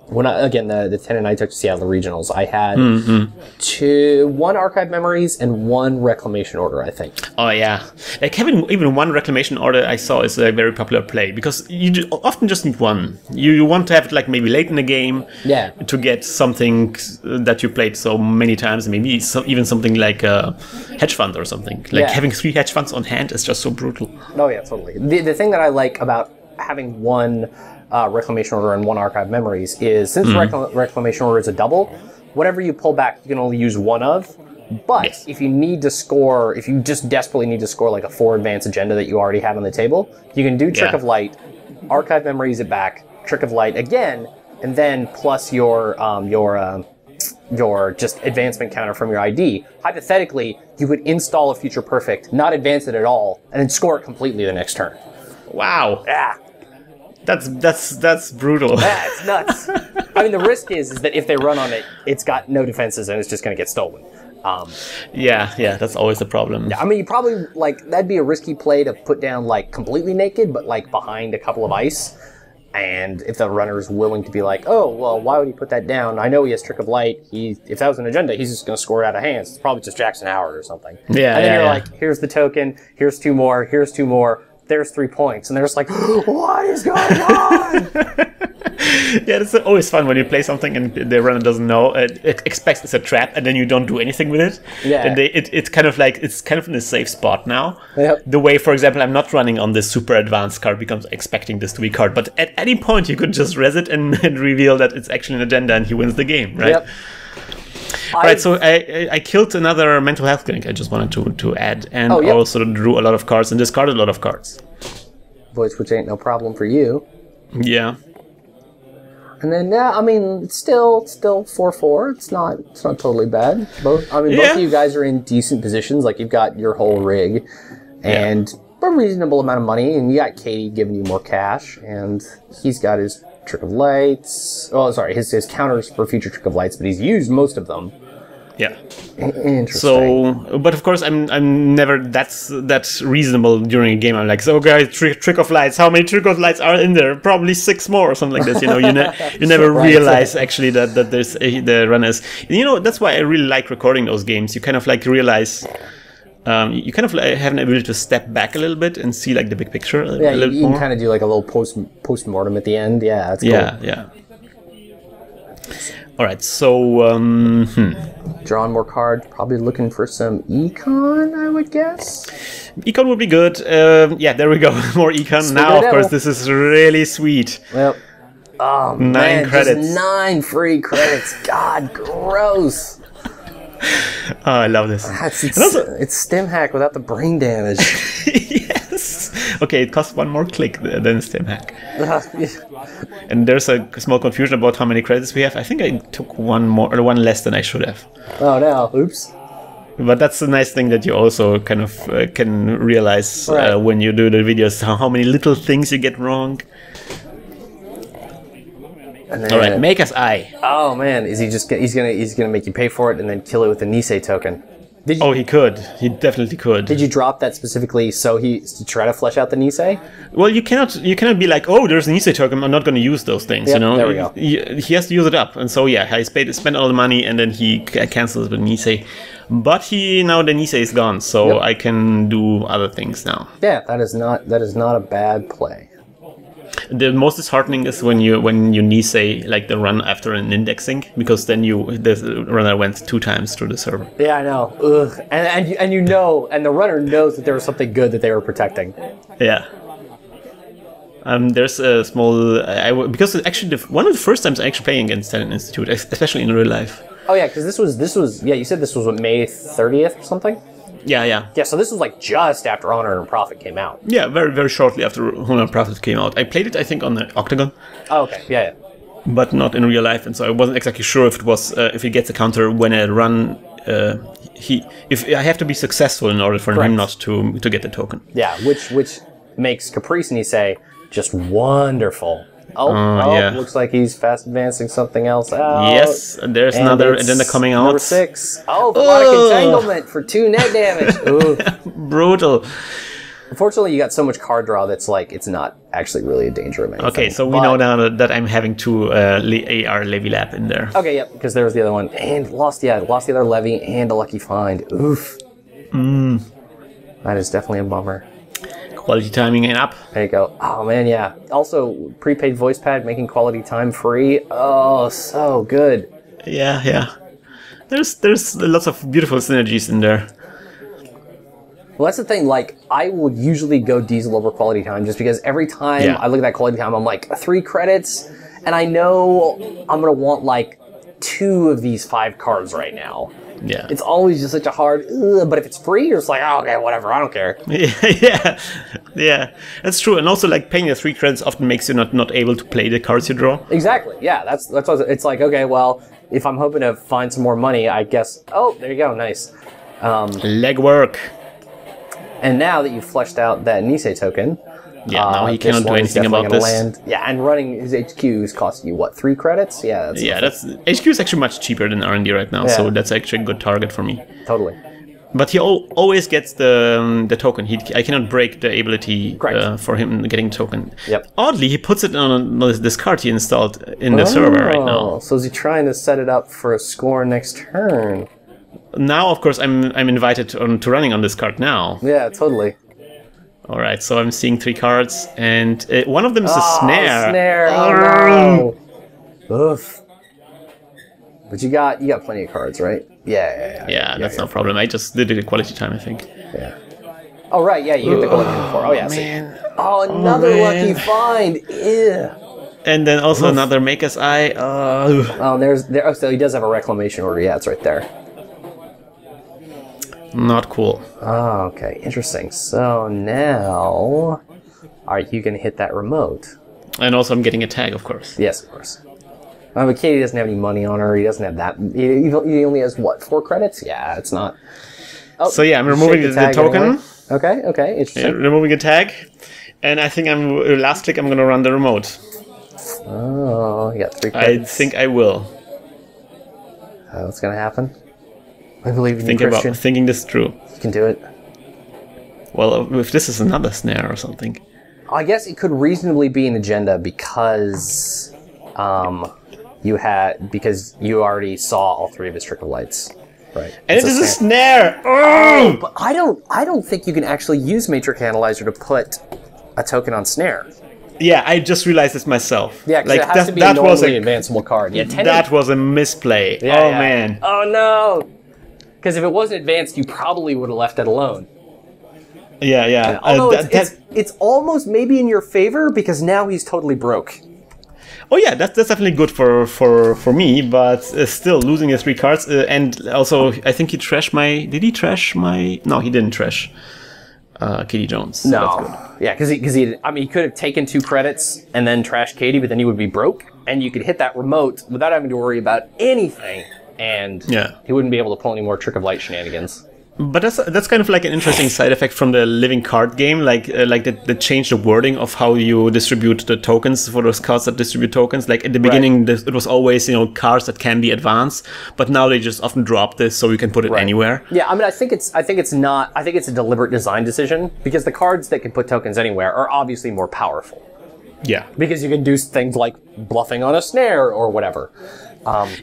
the Tennin I took to Seattle Regionals, I had 1 archive memories and 1 reclamation order, I think. Oh yeah, like having even 1 reclamation order I saw is a very popular play because you often just need 1. You want to have it like maybe late in the game, to get something that you played so many times, maybe even something like a hedge fund or something. Like having 3 hedge funds on hand is just so brutal. Oh yeah, totally. The thing that I like about having 1 reclamation order and 1 archive memories is since reclamation order is a double, whatever you pull back you can only use 1 of. But if you need to score, if you just desperately need to score like a 4 advanced agenda that you already have on the table, you can do Trick of Light, archive memories it back, Trick of Light again, and then plus your just advancement counter from your ID. Hypothetically, you could install a Future Perfect, not advance it at all, and then score it completely the next turn. Wow. Yeah. That's brutal. Yeah, it's nuts. I mean, the risk is that if they run on it, it's got no defenses and it's just going to get stolen. Yeah, that's always the problem. Yeah, I mean, you probably, that'd be a risky play to put down, completely naked, but, behind a couple of ice. And if the runner's willing to be like, oh, well, why would he put that down? I know he has Trick of Light. If that was an agenda, he's just going to score it out of hands. It's probably just Jackson Howard or something. Yeah, and then you're like, here's the token, here's 2 more, here's 2 more. There's 3 points, and they're just like, what is going on? Yeah, it's always fun when you play something and the runner doesn't know, it expects it's a trap, and then you don't do anything with it. Yeah. And it's kind of in a safe spot now. Yep. The way, for example, I'm not running on this super advanced card because I'm expecting this to be card, but at any point you could just res it and reveal that it's actually an agenda, and he wins the game, right? Yep. Right, so I killed another mental health clinic I just wanted to add, and also drew a lot of cards and discarded a lot of cards. Which ain't no problem for you. Yeah. And then I mean, it's still 4-4. It's not totally bad. Both of you guys are in decent positions. Like you've got your whole rig, and a reasonable amount of money, and you got Katie giving you more cash, and he's got his Trick of Lights. Oh, sorry, his counters for future Trick of Lights, but he's used most of them. Yeah. Interesting. So, but of course, I'm never that's reasonable during a game. I'm like, so guys, Trick of Lights. How many Trick of Lights are in there? Probably 6 more or something like this. You never realize actually that there's the runners. That's why I really like recording those games. You kind of realize you kind of have an ability to step back a little bit and see like the big picture a Yeah, little you more. can kind of do like a little post-mortem at the end. Yeah, that's cool. Yeah. All right, so Drawing more cards, probably looking for some econ, I would guess. econ would be good. Yeah, there we go. More econ. Now, of course, this is really sweet. Yep. Oh, 9 man, credits. Just 9 free credits. God, gross. Oh, I love this. It's stem hack without the brain damage. Yes. Okay, it costs 1 more click than stem hack. And there's a small confusion about how many credits we have. I think I took 1 more or 1 less than I should have. Oh no! Oops. But that's a nice thing that you also kind of can realize when you do the videos how many little things you get wrong. All right, Maker's Eye. Oh man, is he just he's gonna make you pay for it and then kill it with a Nisei token? Oh, he could. He definitely could. Did you drop that specifically to try to flesh out the Nisei? Well, you cannot be like, oh, there's a Nisei token, I'm not going to use those things. Yep, you know, there we go. He has to use it up, and so yeah, I spent all the money, and then he cancels with Nisei. But now the Nisei is gone, so I can do other things now. Yeah, that is not a bad play. The most disheartening is when you Nisei like the run after an indexing, because then the runner went 2 times through the server. Yeah, I know. Ugh. And you know, and the runner knows that there was something good that they were protecting. Yeah. There's a small because actually one of the first times I actually playing against Tennin Institute, especially in real life. Oh yeah, because this was yeah. You said this was what, May 30th or something. Yeah. Yeah, so this was like just after Honor and Profit came out. Yeah, very, very shortly after Honor and Profit came out. I played it, I think, on the Octagon. Oh, okay. Yeah. But not in real life, and so I wasn't exactly sure if it was if he gets a counter when I run. If I have to be successful in order for him not to get the token. Yeah, which makes Caprice Nisei just wonderful. Yeah. Looks like he's fast advancing something else out. Yes, and there's another agenda coming out. Number 6. Oh, Melodic Entanglement for 2 net damage. Ooh. Brutal. Unfortunately, you got so much card draw that's like, it's not actually really a danger of anything. Okay, so we know now that I'm having 2 AR Levy Lab in there. Okay, yep, because there was the other one. And lost the other Levy and a Lucky Find. Oof. That is definitely a bummer. Quality timing and up. There you go. Oh man, yeah. Also, prepaid voice pad making quality time free. Oh, so good. Yeah. There's lots of beautiful synergies in there. Well, that's the thing. Like, I will usually go diesel over quality time just because every time I look at that quality time, I'm like 3 credits, and I know I'm gonna want like 2 of these 5 cards right now. Yeah. It's always just such a hard, but if it's free, you're just like, oh, okay, whatever, I don't care. Yeah, that's true. And also, like, paying the 3 credits often makes you not able to play the cards you draw. Exactly, yeah, that's what it's like, okay, well, if I'm hoping to find some more money, I guess, oh, there you go, nice. Legwork. And now that you've fleshed out that Nisei token, now he cannot do anything about this. Land. Yeah, and running his HQ is costing you, what, 3 credits? Yeah, that's HQ is actually much cheaper than R&D right now, so that's actually a good target for me. Totally. But he always gets the token. I cannot break the ability for him getting token. Yep. Oddly, he puts it on this card he installed in the server right now. So is he trying to set it up for a score next turn? Now, of course, I'm invited to running on this card now. Yeah, totally. All right, so I'm seeing 3 cards, and one of them is a snare. Snare! Oh no! Oof. But you got plenty of cards, right? Yeah, that's no problem. I just did it at quality time, I think. Yeah. Oh right, yeah, you hit the quality time before. Oh yeah, man. Oh, another Lucky Find. Ew. And then also another Maker's Eye. Oh, so he does have a reclamation order. Yeah, it's right there. Not cool. Oh, okay, interesting. So now, alright, you can hit that remote. And also I'm getting a tag, of course. Yes, of course. But Katie doesn't have any money on her, he doesn't have that, he only has, what, 4 credits? Yeah, it's not... Oh, so yeah, I'm removing the token. Anyway. Okay, interesting. Yeah, removing a tag. And I think last click I'm gonna run the remote. Oh, you got 3 credits. I think I will. What's gonna happen? I believe in you, Krystian. Thinking this through. You can do it. Well, if this is another snare or something. I guess it could reasonably be an agenda because you already saw all 3 of his trickle lights, Right. And it is a snare. Oh! But I don't think you can actually use Matrix Analyzer to put a token on snare. Yeah, I just realized this myself. Yeah, because it has to be a normally advanceable card. Yeah, that was a misplay. Yeah, oh, man. Oh, no. Because if it wasn't advanced, you probably would have left it alone. Yeah. Although it's almost maybe in your favor because now he's totally broke. Oh yeah, that's definitely good for me, but still losing his 3 cards and also I think he trashed my. Did he trash my? No, he didn't trash. Katie Jones. So no. that's good. Yeah, because he could have taken 2 credits and then trashed Katie, but then he would be broke, and you could hit that remote without having to worry about anything, and he wouldn't be able to pull any more Trick of Light shenanigans. But that's kind of like an interesting side effect from the living card game, like they changed the wording of how you distribute the tokens for those cards that distribute tokens. Like at the beginning, it was always cards that can be advanced, but now they just often drop this so you can put it anywhere. Yeah, I mean, I think it's a deliberate design decision because the cards that can put tokens anywhere are obviously more powerful. Yeah, because you can do things like bluffing on a snare or whatever.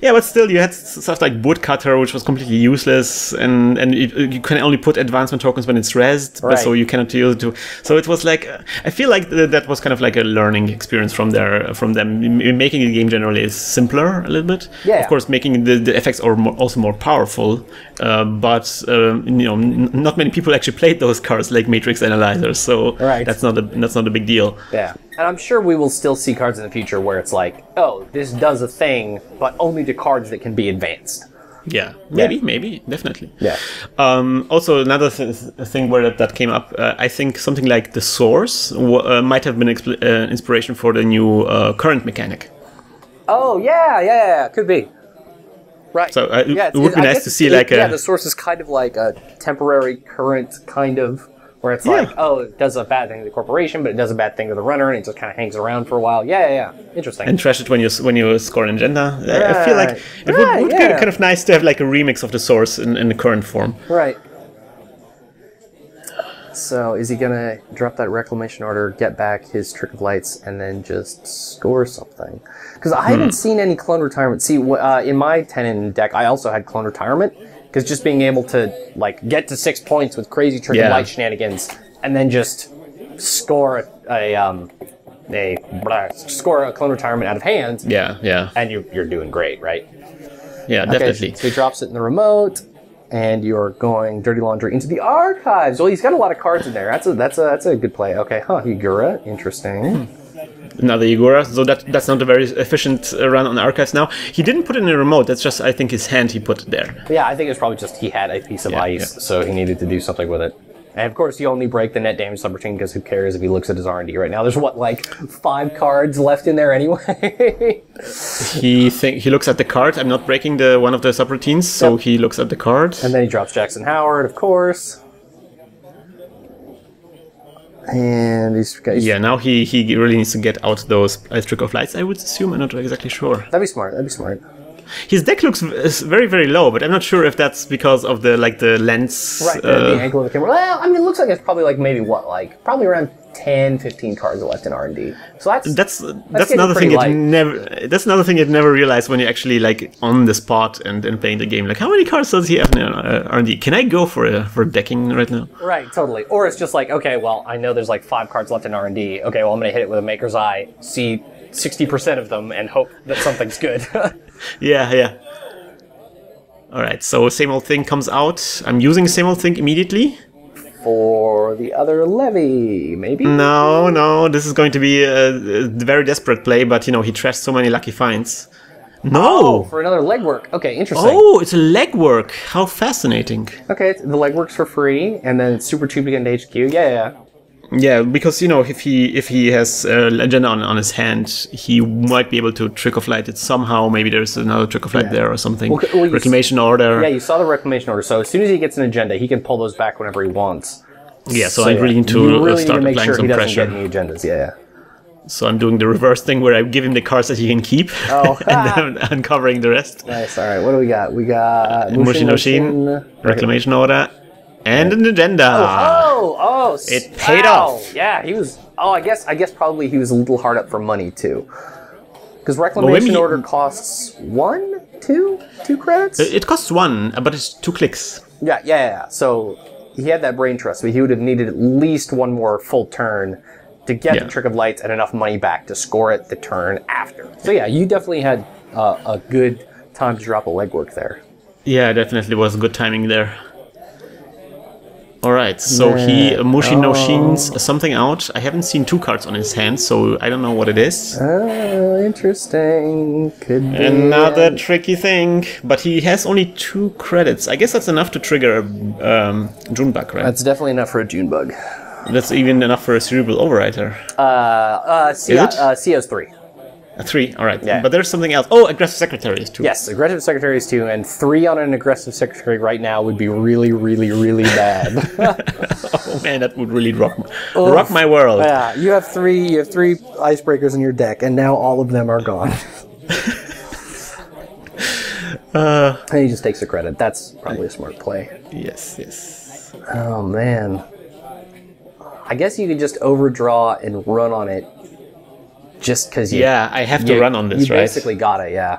Yeah, but still, you had stuff like Woodcutter, which was completely useless, and you can only put advancement tokens when it's rezzed, but so you cannot use it to. So it was like, I feel like that was kind of like a learning experience from them. Making the game generally is simpler a little bit. Yeah. Of course, making the effects are also more powerful, but not many people actually played those cards like Matrix Analyzer, so that's not a big deal. Yeah. And I'm sure we will still see cards in the future where it's like, oh, this does a thing, but only to cards that can be advanced. Yeah, maybe, definitely. Yeah. Also, another thing where that came up, I think something like the Source might have been inspiration for the new current mechanic. Oh, yeah, could be. Right. So it would be nice to see the Source is kind of like a temporary current kind of... Where it's like, oh, it does a bad thing to the corporation, but it does a bad thing to the runner, and it just kind of hangs around for a while. Yeah. Interesting. And trash it when you score an agenda. I feel like it would be kind of nice to have like a remix of the Source in the current form. Right. So is he going to drop that reclamation order, get back his Trick of Lights, and then just score something? Because I haven't seen any Clone Retirement. See, in my Tennin deck, I also had Clone Retirement. Because just being able to like get to 6 points with crazy Trick of Light shenanigans, and then just score a Clone Retirement out of hand. Yeah. And you're doing great, right? Yeah, definitely. So he drops it in the remote, and you're going Dirty Laundry into the archives. Well, he's got a lot of cards in there. That's a good play. Okay, Higura, interesting. Another Igora, so that's not a very efficient run on archives now. He didn't put it in a remote, that's just, I think, his hand he put there. Yeah, I think it's probably just he had a piece of ice, so he needed to do something with it. And of course, you only break the net damage subroutine because who cares if he looks at his R&D right now? There's like 5 cards left in there anyway. He looks at the card. I'm not breaking one of the subroutines, so he looks at the card. And then he drops Jackson Howard, of course. And he's now he really needs to get out those Trick of Lights, I would assume. I'm not exactly sure. That'd be smart. His deck looks very, very low, but I'm not sure if that's because of the lens. Right, the angle of the camera. Well, I mean, it looks like it's probably probably around 10, 15 cards left in R&D. So that's another thing you'd never realize when you're actually on the spot and playing the game. Like, how many cards does he have in R&D? Can I go for decking right now? Right, totally. Or it's just like, okay, well, I know there's 5 cards left in R&D. Okay, well, I'm going to hit it with a Maker's Eye, see 60% of them, and hope that something's good. Yeah. Alright, so Same Old Thing comes out. I'm using Same Old Thing immediately. For the other levy, maybe? No, this is going to be a very desperate play, but, he trashed so many lucky finds. No! Oh, for another legwork. Okay, interesting. Oh, it's a legwork. How fascinating. Okay, the legwork's for free, and then it's super cheap to get into HQ. Yeah. Yeah, because, if he has agenda on his hand, he might be able to Trick of Light it somehow. Maybe there's another Trick of Light there or something. Well, Reclamation Order. Yeah, you saw the Reclamation Order. So as soon as he gets an agenda, he can pull those back whenever he wants. Yeah, so I really need to start applying some pressure. He doesn't get any agendas, yeah. So I'm doing the reverse thing where I give him the cards that he can keep, and then uncovering the rest. Nice, all right, what do we got? We got Mushin, Reclamation Order. And an agenda. Oh! It paid off. Yeah, he was. Oh, I guess probably he was a little hard up for money too, because Reclamation Order costs 1, two credits? It costs 1, but it's 2 clicks. Yeah. So he had that brain trust, but he would have needed at least one more full turn to get the Trick of Lights and enough money back to score it the turn after. So yeah, you definitely had a good time to drop a legwork there. Yeah, definitely was good timing there. Alright, so he Mushi no Shins something out. I haven't seen 2 cards on his hand, so I don't know what it is. Oh, interesting. Could be another tricky thing, but he has only 2 credits. I guess that's enough to trigger a Junebug, right? That's definitely enough for a Junebug. That's even enough for a Cerebral Overwriter. CO's 3. 3, alright. Yeah. But there's something else. Oh, Aggressive Secretary is 2. Yes, Aggressive Secretary is 2, and 3 on an Aggressive Secretary right now would be really, really, really bad. Oh man, that would really rock my world. Yeah, you have 3 icebreakers in your deck, and now all of them are gone. And he just takes the credit. That's probably a smart play. Yes. Oh man. I guess you could just overdraw and run on it. Just because I have to run on this, right? You basically got it, yeah.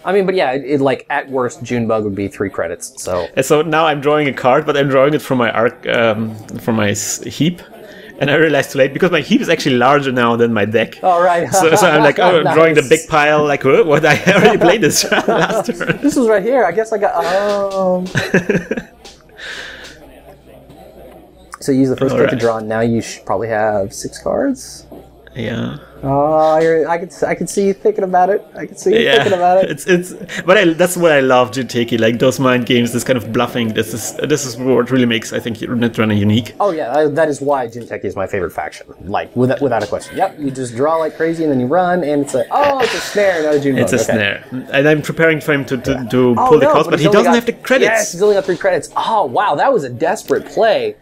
I mean, but yeah, it like at worst, Junebug would be 3 credits. So now I'm drawing a card, but I'm drawing it from my heap, and I realized too late because my heap is actually larger now than my deck. Oh right. So I'm like, nice. Drawing the big pile. Like, what? I already played this last turn. This was right here. I guess I got. So you use the first card to draw. Now you should probably have 6 cards. Yeah. Oh, I could see you thinking about it. I could see you thinking about it. That's what I love, Jinteki, like those mind games, this kind of bluffing. This is what really makes, I think, Netrunner unique. Oh yeah, that is why Jinteki is my favorite faction. Like without a question. Yep, you just draw like crazy and then you run, and it's like, oh, it's a snare, not a Junebug. It's a snare, and I'm preparing for him to pull the cards, but he doesn't have the credits. Yes, he's only got 3 credits. Oh wow, that was a desperate play.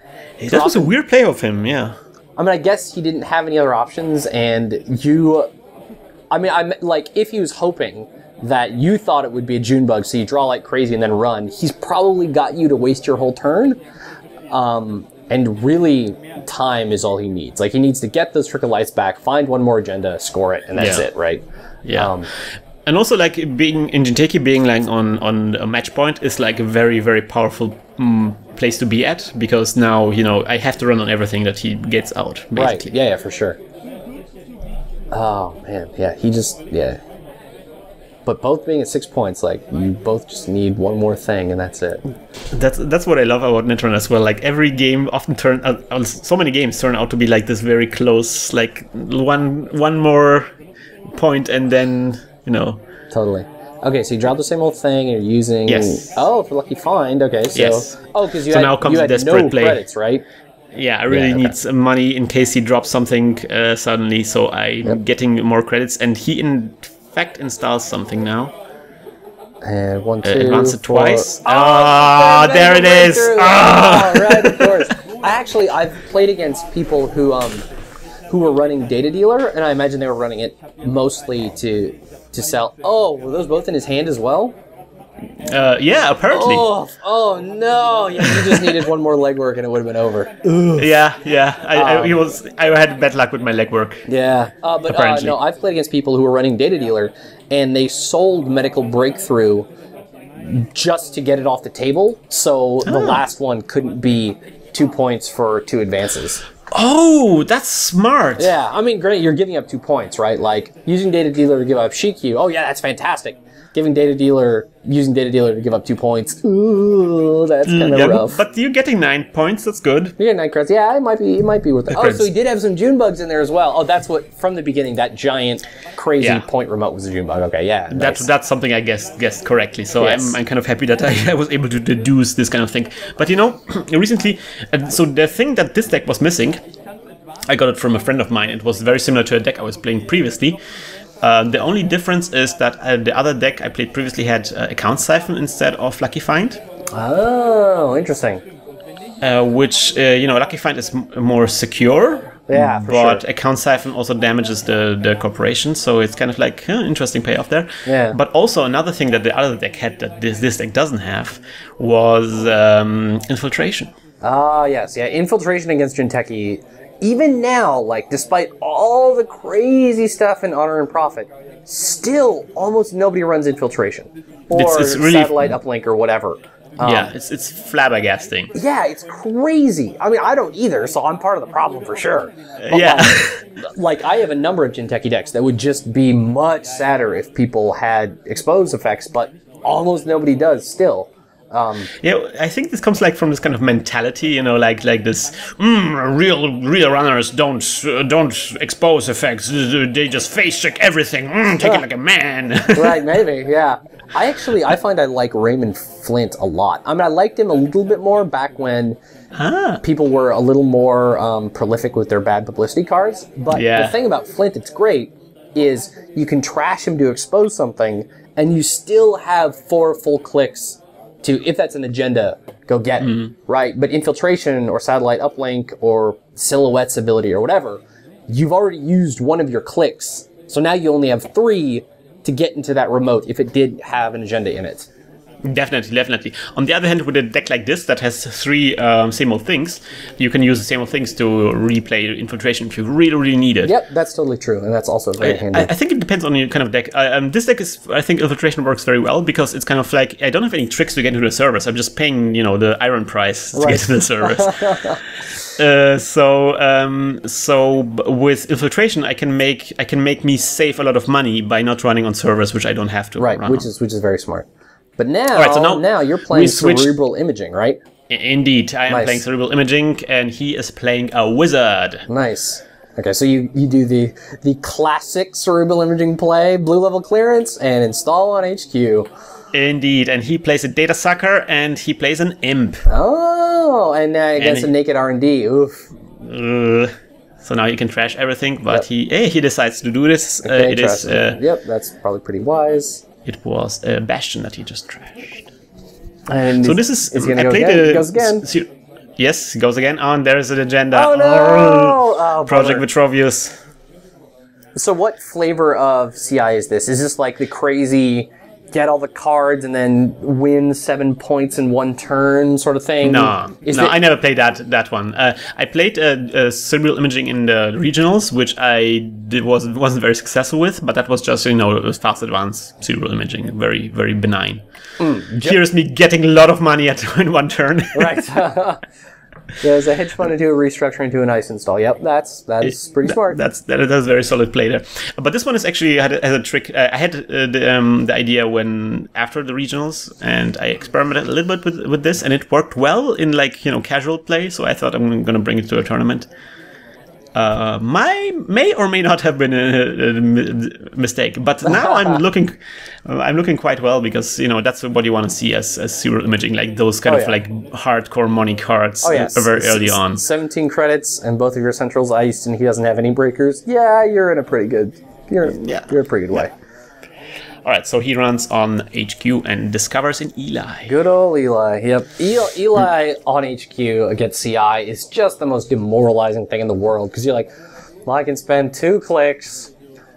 That was a weird play of him, yeah. I mean, I guess he didn't have any other options, and if he was hoping that you thought it would be a Junebug, so you draw like crazy and then run, he's probably got you to waste your whole turn. And really, time is all he needs. Like, he needs to get those Trick of Lights back, find one more agenda, score it, and that's it, right? Yeah. And also, like, being in Jinteki, being like on a match point is like a very, very powerful place to be at, because now, I have to run on everything that he gets out, basically. Right, yeah, for sure. Oh, man, yeah, But both being at 6 points, like, you both just need one more thing, and that's it. That's what I love about Netrunner as well. Like, every game often so many games turn out to be like this very close, like, one more point, and then, Totally. Okay, so you draw the same old thing, and you're using... Yes. Oh, for Lucky Find, okay, so... Yes. Oh, because you now comes had no credits, right? Yeah, I really need some money in case he drops something suddenly, so I'm getting more credits, and he in fact installs something now. And 1, 2, advance it 4. Twice. There it is! Right, of course. I've played against people who were running Data Dealer, and I imagine they were running it mostly to sell. Oh, were those both in his hand as well? Yeah, apparently. Oh no! Yeah, you just needed one more legwork and it would have been over. Yeah. I had bad luck with my legwork. Yeah, but no, I've played against people who were running Data Dealer, and they sold Medical Breakthrough just to get it off the table, so the last one couldn't be 2 points for 2 advances. Oh, that's smart. Yeah, I mean, granted, you're giving up 2 points, right? Like, using Data Dealer to give up Shikyu. Oh, yeah, that's fantastic. Using Data Dealer to give up 2 points. Ooh, that's kind of rough. But you're getting 9 points. That's good. You get 9 credits. Yeah, it might be worth it. Oh, so he did have some Junebugs in there as well. Oh, that's what, from the beginning, that giant, crazy point remote was a Junebug. Okay, yeah. Nice. That's something I guessed correctly. So yes. I'm kind of happy that I was able to deduce this kind of thing. But recently, so the thing that this deck was missing, I got it from a friend of mine. It was very similar to a deck I was playing previously. The only difference is that the other deck I played previously had Account Siphon instead of Lucky Find. Oh, interesting. Which, Lucky Find is more secure. Yeah, for but sure. Account Siphon also damages the corporation, so it's kind of like interesting payoff there. Yeah. But also another thing that the other deck had that this deck doesn't have was Infiltration. Ah, yes. Yeah, Infiltration against Jinteki even now, like, despite all the crazy stuff in Honor and Profit, still almost nobody runs infiltration or it's really satellite uplink or whatever. Yeah, it's flabbergasting. Yeah, it's crazy. I mean, I don't either, so I'm part of the problem for sure. But Yeah. like, I have a number of Jinteki decks that would just be much sadder if people had exposed effects, but almost nobody does still. Yeah, I think this comes like from this kind of mentality, you know, like this. Real runners don't expose effects. They just face check everything. Take it like a man. Right, maybe, yeah. I find I like Raymond Flint a lot. I mean, I liked him a little bit more back when people were a little more prolific with their bad publicity cards. But the thing about Flint that's great is you can trash him to expose something, and you still have 4 full clicks to, if that's an agenda, go get it, right? But infiltration or satellite uplink or silhouette's ability or whatever, you've already used one of your clicks. So now you only have 3 to get into that remote if it did have an agenda in it. Definitely. On the other hand, with a deck like this that has 3 same old things, you can use the same old things to replay infiltration if you really need it. Yep, that's totally true, and that's also very handy. I think it depends on your kind of deck. This deck I think infiltration works very well because it's kind of like, I don't have any tricks to get into the service. I'm just paying, the iron price to get into the service. So with infiltration, I can make me save a lot of money by not running on servers, which I don't have to. Right, run which is very smart. But now, right, so now you're playing Cerebral Imaging, right? Indeed, I am playing Cerebral Imaging, and he is playing a Wizard. Nice. Okay, so you do the classic Cerebral Imaging play, blue level clearance, and install on HQ. Indeed, and he plays a Data Sucker, and he plays an Imp. Oh, and against a naked R&D. Oof. So now you can trash everything, but he decides to do this. Okay, yep, that's probably pretty wise. It was a Bastion that he just trashed. And so this is... It goes again. Yes, it goes again. Oh, and there is an agenda. Oh, no! Oh, Project Vitruvius. So what flavor of CI is this? Is this like the crazy... get all the cards and then win 7 points in 1 turn sort of thing? No, I never played that one. I played Cerebral Imaging in the regionals, which I wasn't very successful with, but that was just, it was fast advanced Cerebral Imaging, very, very benign. Here's me getting a lot of money in 1 turn. Right. There's a hedge fund to do a restructure into an ice install. Yep, that is pretty smart. That's very solid play there. But this one is actually has a trick. I had the idea when after the regionals, and I experimented a little bit with this, and it worked well in casual play. So I thought I'm going to bring it to a tournament. May or may not have been a mistake, but now I'm looking quite well because that's what you want to see as Cerebral Imaging, like those kind of hardcore money cards very early on. 17 credits and both of your centrals iced, and he doesn't have any breakers. Yeah, you're in a pretty good. You're a pretty good way. All right, so he runs on HQ and discovers an Eli. Good old Eli. Yep. Eli on HQ against CI is just the most demoralizing thing in the world because you're like, well, I can spend 2 clicks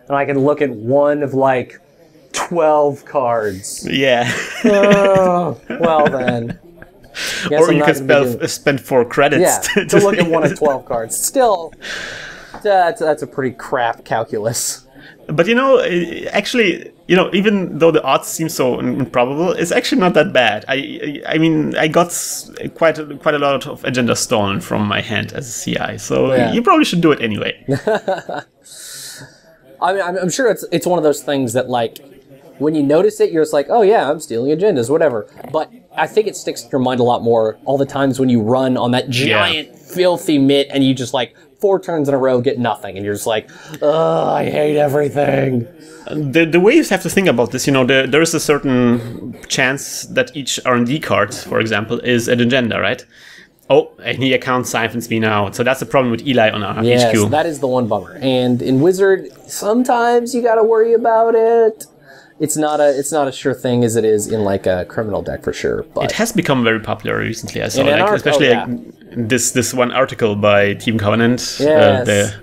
and I can look at one of 12 cards. Yeah. Oh, well then. Or you can spend 4 credits to look at one of 12 cards. Still, that's a pretty crap calculus. But actually, even though the odds seem so improbable, it's actually not that bad. I mean, I got quite a lot of agenda stolen from my hand as a CI, so you probably should do it anyway. I mean, I'm sure it's one of those things that when you notice it, you're just like, oh yeah, I'm stealing agendas, whatever. But I think it sticks in your mind a lot more all the times when you run on that giant, filthy mitt and you just 4 turns in a row get nothing, and you're just like, ugh, I hate everything. The way you have to think about this, there is a certain chance that each R&D card, for example, is an agenda, right? Oh, and he account siphons me now. So that's the problem with Eli on our HQ. Yes, that is the one bummer. And in Wizard, sometimes you got to worry about it. It's not a sure thing as it is in a criminal deck for sure. But it has become very popular recently. I saw especially this one article by Team Covenant. Yes.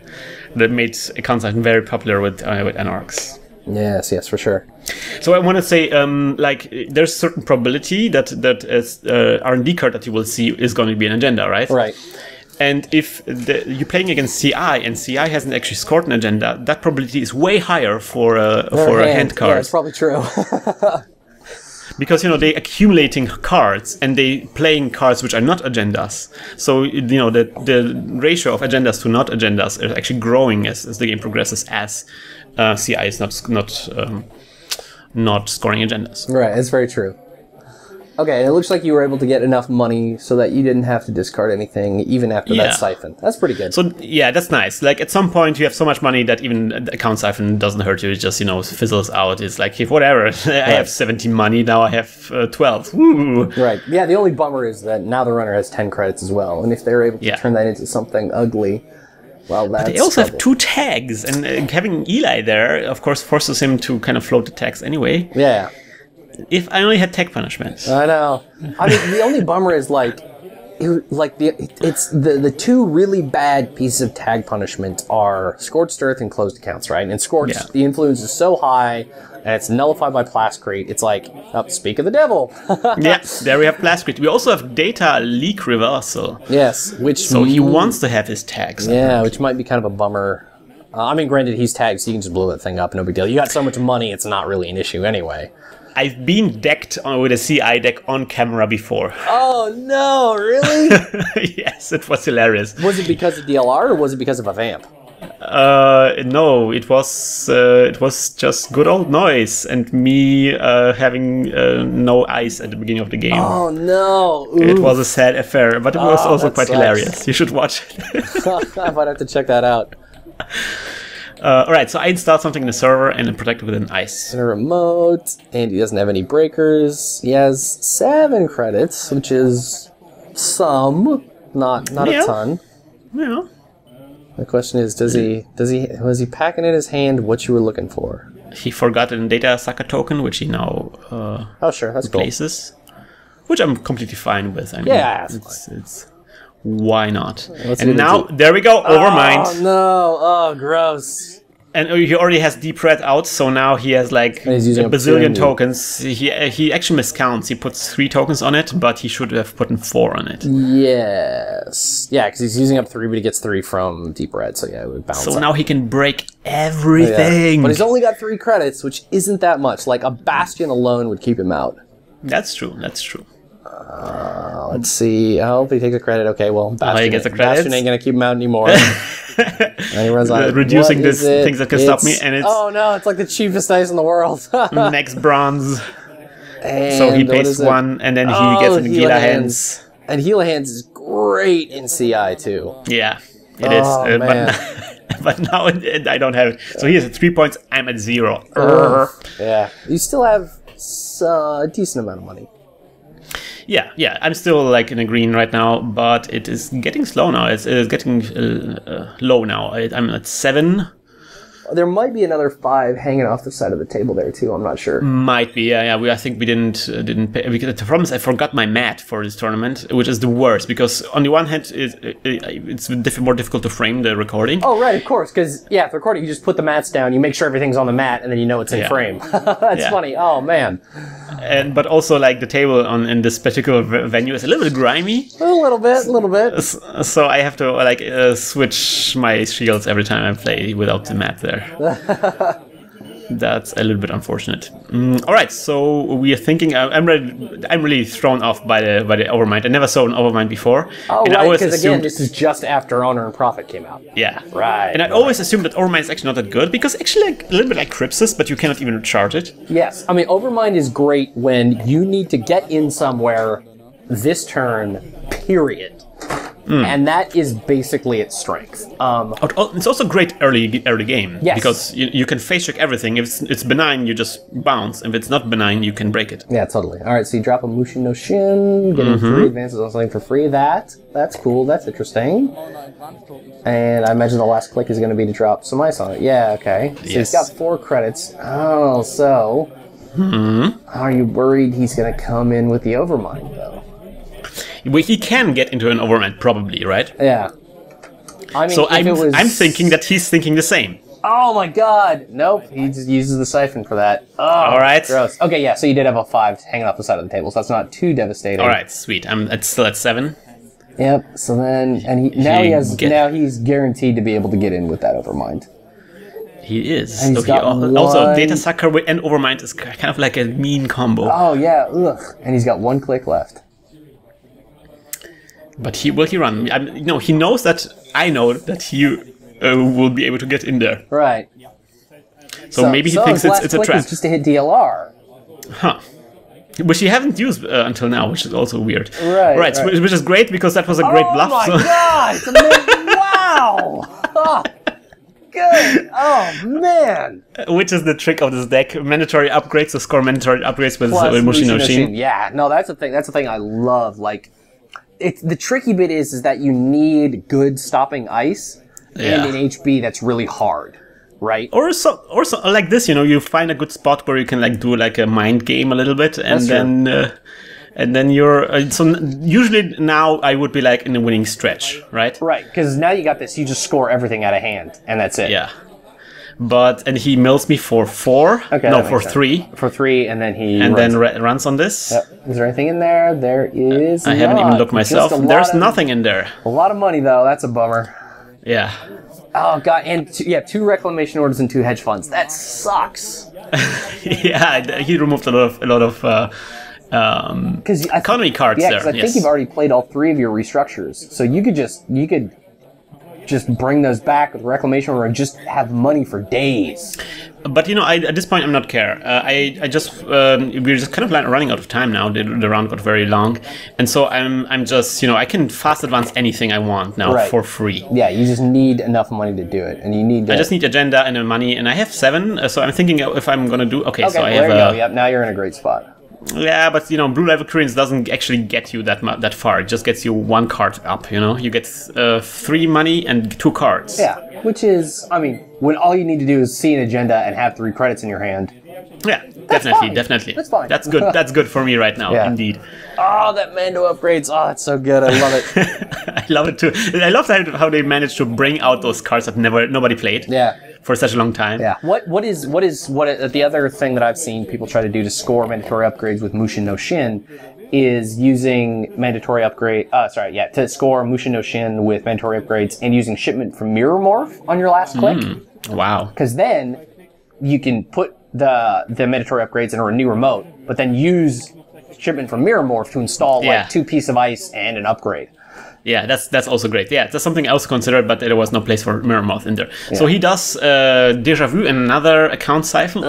That made account siphon very popular with Anarchs. Yes, for sure. So I want to say, there's a certain probability that R&D card that you will see is going to be an agenda, right? Right. And if you're playing against CI and CI hasn't actually scored an agenda, that probability is way higher for a hand card. Yeah, it's probably true. Because, they're accumulating cards and they playing cards which are not agendas. So, the ratio of agendas to not agendas is actually growing as the game progresses, as CI is not scoring agendas. Right, it's very true. Okay, and it looks like you were able to get enough money so that you didn't have to discard anything even after that siphon. That's pretty good. So, yeah, that's nice. Like, at some point, you have so much money that even the account siphon doesn't hurt you. It just, fizzles out. It's like, whatever. I have 17 money, now I have 12. Woo! Right. Yeah, the only bummer is that now the runner has 10 credits as well. And if they're able to turn that into something ugly, well, that's they also have 2 tags. And having Eli there, of course, forces him to kind of float the tags anyway. Yeah. If I only had tag punishment. I know. I mean, the only bummer is it's the 2 really bad pieces of tag punishment are Scorched Earth and Closed Accounts, right? And Scorched, the influence is so high, and it's nullified by Plascrete. It's like, speak of the devil. Yeah, there we have Plascrete. We also have Data Leak Reversal. Yes, so he wants to have his tags. Yeah, which might be kind of a bummer. I mean, granted, he's tagged, so you can just blow that thing up, no big deal. You got so much money, it's not really an issue anyway. I've been decked with a CI deck on camera before. Oh no, really? Yes, it was hilarious. Was it because of DLR or was it because of a vamp? No, it was just good old noise and me having no ice at the beginning of the game. Oh no! Oof. It was a sad affair, but it was also quite hilarious. You should watch it. I might have to check that out. Alright, so I installed something in the server and protect it with an ice. And a remote, and he doesn't have any breakers. He has 7 credits, which is some, not a ton. Yeah. The question is, was he packing in his hand what you were looking for? He forgot a data sucker token, which he now sure, that's replaces, which I'm completely fine with. I mean, it's why not? And now, there we go, Overmind. Oh, no. Oh, gross. And he already has Deep Red out, so now he has like a bazillion tokens. He actually miscounts. He puts 3 tokens on it, but he should have put 4 on it. Yes. Yeah, because he's using up 3, but he gets 3 from Deep Red, so yeah, it would bounce So now he can break everything. Yeah. But he's only got 3 credits, which isn't that much. Like, a Bastion alone would keep him out. That's true, that's true. Let's see. Oh, he takes a credit. Okay, well, Bastion ain't gonna keep him out anymore. And he runs on. Reducing this things that can stop me, and it's oh no, it's like the cheapest dice in the world. Next bronze. And so he pays 1, and then he gets an Gila Hands. And Gila Hands is great in CI too. Yeah, it is. But now I don't have it. So he has 3 points. I'm at 0. Yeah, you still have a decent amount of money. Yeah, I'm still like in the green right now, but it is getting slow now. It is getting low now. I'm at 7. There might be another 5 hanging off the side of the table there too. I'm not sure. Might be. Yeah. I think we didn't pay, because the problem is I forgot my mat for this tournament, which is the worst. Because on the one hand, it's more difficult to frame the recording. Oh right, of course. Because the recording, you just put the mats down, you make sure everything's on the mat, and then you know it's in frame. That's funny. Oh man. But also like the table in this particular venue is a little bit grimy. A little bit. So I have to like switch my shields every time I play without the mat there. That's a little bit unfortunate. All right, so we are thinking. I'm really thrown off by the Overmind. I never saw an Overmind before. Oh, and right, because again, this is just after Honor and Profit came out. Yeah, right. And I always assumed that Overmind is actually not that good because actually like, a little bit like Crypsis, but you cannot even charge it. Yes, I mean Overmind is great when you need to get in somewhere this turn. Period. And that is basically its strength. It's also great early game. Yes. Because you can face check everything. If it's benign, you just bounce. If it's not benign, you can break it. Yeah, totally. All right, so you drop a Mushin no Shin, getting 3 advances on something for free. That's cool. That's interesting. And I imagine the last click is going to be to drop some ice on it. Yeah, okay. So he's got 4 credits. Oh, so are you worried he's going to come in with the Overmind, though? Well, he can get into an Overmind, probably, right? Yeah. I mean, so I'm thinking that he's thinking the same. Oh my god! Nope, he just uses the siphon for that. Oh, all right. Gross. Okay, yeah, so you did have a 5 hanging off the side of the table, so that's not too devastating. All right, sweet. I'm still at 7. Yep. So then, and now he's guaranteed to be able to get in with that Overmind. He is. And he's So got also, Data Sucker and Overmind is kind of like a mean combo. Oh yeah, ugh. And he's got 1 click left. But he run? He knows that I know that he will be able to get in there. Right. So maybe he thinks it's a trap. Is just to hit DLR. Huh. Which he haven't used until now, which is also weird. Right. Which is great because that was a great bluff. Oh my god! It's amazing. Wow! Oh, good. Oh man! Which is the trick of this deck: mandatory upgrades to score mandatory upgrades with Plus Mushin no Shin. Yeah, no, that's the thing. That's the thing I love. Like, the tricky bit is that you need good stopping ice and an HB that's really hard. Right. Or so like this, you find a good spot where you can like do like a mind game a little bit, and then you're so usually now I would be like in a winning stretch, right? Right, because now you got this, you just score everything out of hand, and that's it. Yeah. And he mills me for 4. Okay. No, for 3. For 3, and then he runs on this. Yep. Is there anything in there? There is. I haven't even looked myself. There's nothing in there. A lot of money though. That's a bummer. Yeah. Oh god, and 2 reclamation orders and 2 hedge funds. That sucks. Yeah, he removed a lot of economy cards there. Yeah, because I think you've already played all 3 of your restructures, so you could just bring those back with reclamation order and just have money for days. But at this point I'm not care. I just we're just kind of like running out of time now. The round got very long, and so I'm just I can fast advance anything I want now for free. Yeah, you just need enough money to do it, and you need. I just need agenda and money, and I have 7. So I'm thinking if I'm gonna do okay. So I there have. You go. Yep, now you're in a great spot. Yeah, but Blue Level Koreans doesn't actually get you that far. It just gets you 1 card up. You get 3 money and 2 cards. Yeah, which is, when all you need to do is see an agenda and have 3 credits in your hand. Yeah, definitely. That's fine. That's good. That's good for me right now, indeed. Oh, that Mando upgrades. Oh, that's so good. I love it. I love it too. I love how they managed to bring out those cards that nobody played. Yeah. For such a long time. Yeah. What the other thing that I've seen people try to do to score mandatory upgrades with Mushin no Shin is using mandatory upgrade. To score Mushin no Shin with mandatory upgrades and using shipment from Mirror Morph on your last click. Wow. Because then you can put the mandatory upgrades in a new remote, but then use shipment from Mirror Morph to install 2 pieces of ice and an upgrade. Yeah, that's also great. Yeah, that's something else considered, but there was no place for Mirror Morph in there. Yeah. So he does Deja Vu and another account siphon.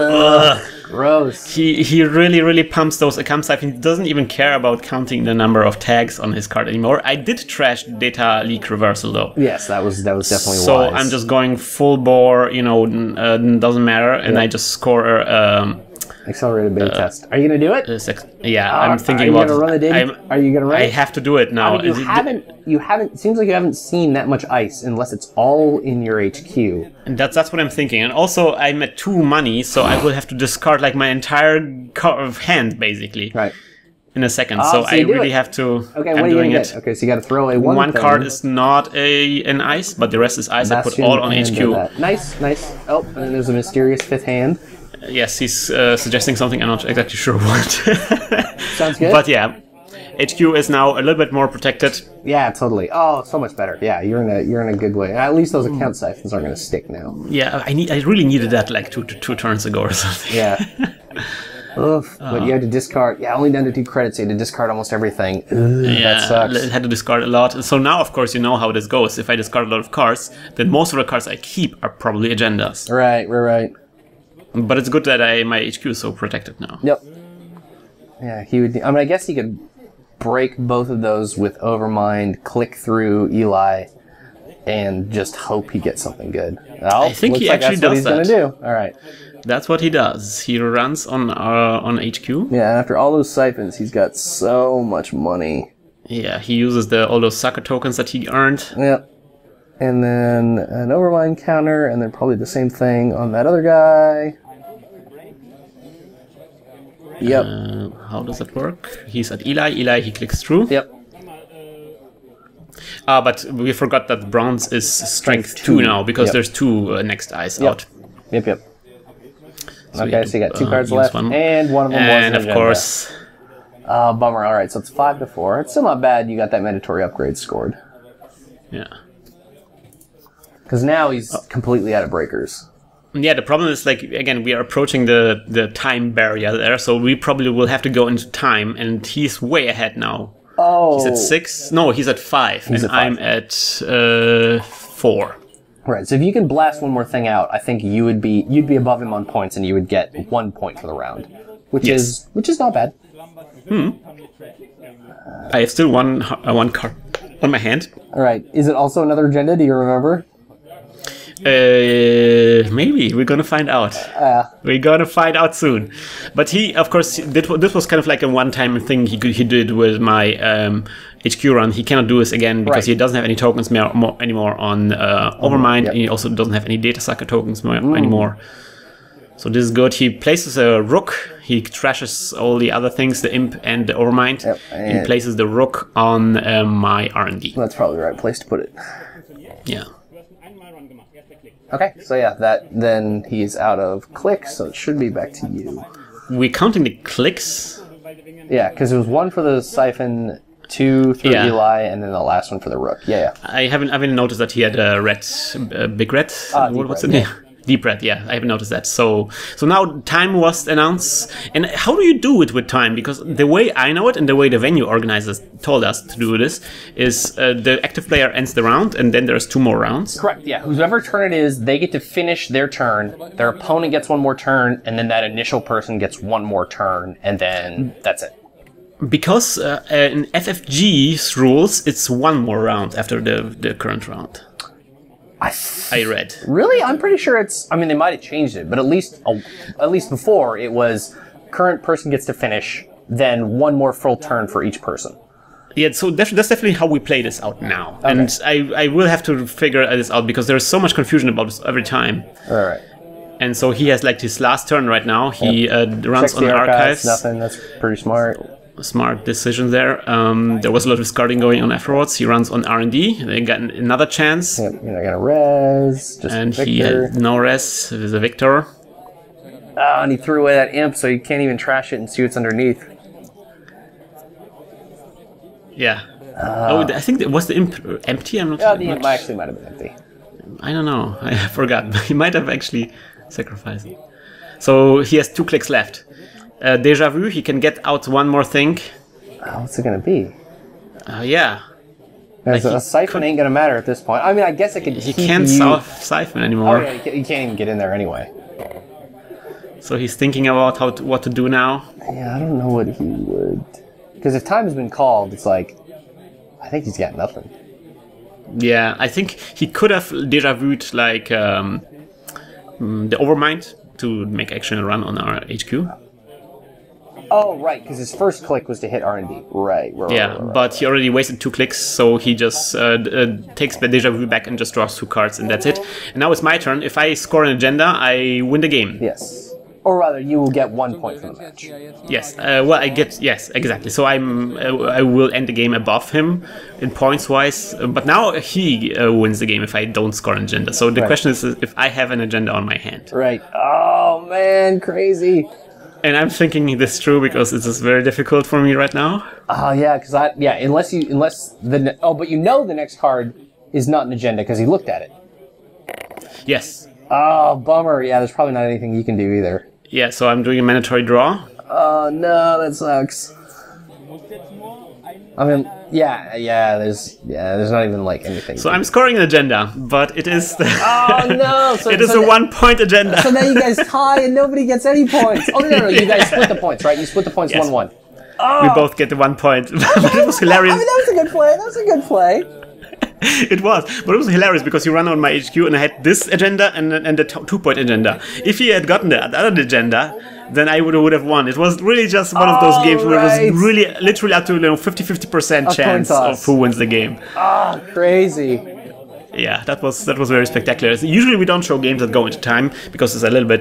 Gross. He really pumps those account siphons. He doesn't even care about counting the number of tags on his card anymore. I did trash data leak reversal though. Yes, that was definitely wise. So I'm just going full bore. Doesn't matter, and I just score. Accelerated beta test. Are you going to do it? I'm thinking about it. Are you going to run it? I have to do it now. You haven't. It seems like you haven't seen that much ice unless it's all in your HQ. And that's what I'm thinking. And also, I'm at 2 money, so I will have to discard like my entire hand, basically. Right. In a second. So I really have to. Okay, what are you going to get? Okay, so you got to throw a one card is not an ice, but the rest is ice. I put all on HQ. Nice. Oh, and then there's a mysterious 5th hand. Yes, he's suggesting something. I'm not exactly sure what. Sounds good. But yeah, HQ is now a little bit more protected. Yeah, totally. Oh, so much better. Yeah, you're in a good way. At least those account siphons aren't going to stick now. Yeah, I really needed that like two turns ago or something. Yeah. Oof. But you had to discard. Yeah, only down to 2 credits. You had to discard almost everything. Ugh, that sucks. I had to discard a lot. So now, of course, you know how this goes. If I discard a lot of cards, then most of the cards I keep are probably agendas. Right. But it's good that my HQ is so protected now. Yep. Yeah, he would. I guess he could break both of those with Overmind, click through Eli, and just hope he gets something good. I think he actually does that. That's what he's going to do. All right. That's what he does. He runs on HQ. Yeah, and after all those siphons, he's got so much money. Yeah, he uses all those sucker tokens that he earned. Yep. And then an Overmind counter, and then probably the same thing on that other guy. Yep. How does that work? He's at Eli, he clicks through. Yep. But we forgot that bronze is strength 2 now, because there's 2 next ice out. Yep. So okay, so you got 2 cards left, and one of them was an agenda. Of course, Bummer. All right, so it's 5-4. It's still not bad. You got that mandatory upgrade scored. Yeah. Because now he's completely out of breakers. Yeah, the problem is, like, again, we are approaching the time barrier there, so we probably will have to go into time, and he's way ahead now. Oh. He's at 6? No, he's at 5, He's and at 5. I'm at 4. Right, so if you can blast one more thing out, I think you'd be above him on points, and you would get 1 point for the round, which is not bad. I have still one card on my hand. All right, is it also another agenda? Do you remember? Maybe we're gonna find out. We're gonna find out soon. But he, of course, this was kind of like a one-time thing he did with my HQ run. He cannot do this again because he doesn't have any tokens anymore on Overmind. And he also doesn't have any data sucker tokens anymore. So this is good. He places a rook. He trashes all the other things, the imp and the Overmind. And he places the rook on my R&D. That's probably the right place to put it. Yeah. Okay, so yeah, then he's out of clicks, so it should be back to you. We're counting the clicks? Yeah, because it was 1 for the siphon, 2 through Eli, and then the last one for the rook. Yeah. I haven't noticed that he had a red, big red. What's the name? Deep red, yeah, I haven't noticed that. So now time was announced. And how do you do it with time? Because the way I know it and the way the venue organizers told us to do this is the active player ends the round and then there's 2 more rounds. Correct, yeah. Whoever turn it is, they get to finish their turn, their opponent gets 1 more turn, and then that initial person gets 1 more turn, and then that's it. Because in FFG's rules, it's 1 more round after the current round. I read. Really? I'm pretty sure it's... I mean, they might have changed it, but at least before, it was current person gets to finish, then 1 more full turn for each person. Yeah, so that's definitely how we play this out now. Okay. And I will have to figure this out because there's so much confusion about this every time. All right. And so he has like his last turn right now. He runs checks on the archives. Nothing. That's pretty smart. Smart decision there. There was a lot of discarding going on afterwards. He runs on R&D. They got another chance. Yep, you're not gonna res. Just and Victor. He had no res. It was a Victor. Oh, and he threw away that imp, so you can't even trash it and see what's underneath. Yeah. I think was the imp empty. I'm not. Yeah, the imp actually might have been empty. I don't know. I forgot. He might have actually sacrificed it. So he has 2 clicks left. Deja vu, he can get out 1 more thing. What's it gonna be? Yeah. Like a siphon ain't gonna matter at this point. I mean, I guess it could. He can't siphon anymore. Oh yeah, he can't even get in there anyway. So he's thinking about what to do now. Yeah, I don't know what he would. Because if time has been called, it's like, I think he's got nothing. Yeah, I think he could have deja vu'd like the Overmind to make actually a run on our HQ. Oh, right, because his first click was to hit R&D. Right. But he already wasted 2 clicks, so he just takes the deja vu back and just draws 2 cards, and that's it. And now it's my turn. If I score an agenda, I win the game. Yes. Or rather, you will get 1 point from the match. Yes. Well, I get... Yes, exactly. So I will end the game above him in points-wise. But now he wins the game if I don't score an agenda. So the question is if I have an agenda on my hand. Right. Oh, man, crazy. And I'm thinking this through because this is very difficult for me right now. Oh, yeah, because but you know the next card is not an agenda because he looked at it. Yes. Oh, bummer. Yeah, there's probably not anything you can do either. Yeah, so I'm doing a mandatory draw. Oh, no, that sucks. I mean, there's not even like anything. So I'm scoring an agenda, but it is oh no! So, it is a 1-point agenda. So now you guys tie and nobody gets any points. Oh no! You guys split the points, right? You split the points 1-1. Oh. We both get the 1 point. But it was hilarious. I mean, that was a good play. It was, but it was hilarious because you ran on my HQ and I had this agenda and the 2-point agenda. If he had gotten the other agenda, then I would have won. It was really just one of those games where it was really literally up to 50-50% chance of who wins the game. Ah, crazy. Yeah, that was very spectacular. Usually we don't show games that go into time because it's a little bit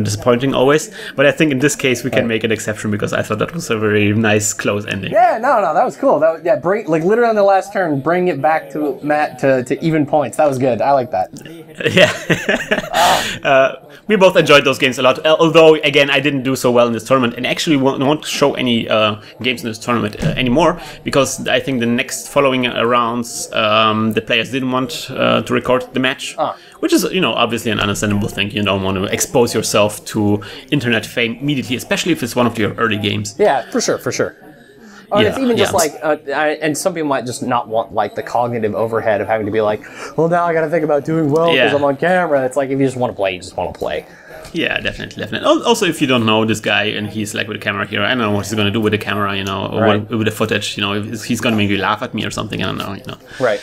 disappointing always. But I think in this case we can make an exception because I thought that was a very nice close ending. Yeah, no, that was cool. Bring literally on the last turn, bring it back to Matt to even points. That was good. I like that. Yeah. We both enjoyed those games a lot. Although again, I didn't do so well in this tournament, and actually won't show any games in this tournament anymore because I think the next following rounds the players didn't want to record the match, which is obviously an understandable thing. You don't want to expose yourself to internet fame immediately, especially if it's one of your early games. Yeah, for sure. And it's even just and some people might just not want like the cognitive overhead of having to be like, well, now I got to think about doing well because I'm on camera. It's like if you just want to play, you just want to play. Yeah, definitely. Also, if you don't know this guy and he's like with a camera here, I don't know what he's going to do with the camera, or with the footage, if he's going to make you laugh at me or something, I don't know, Right.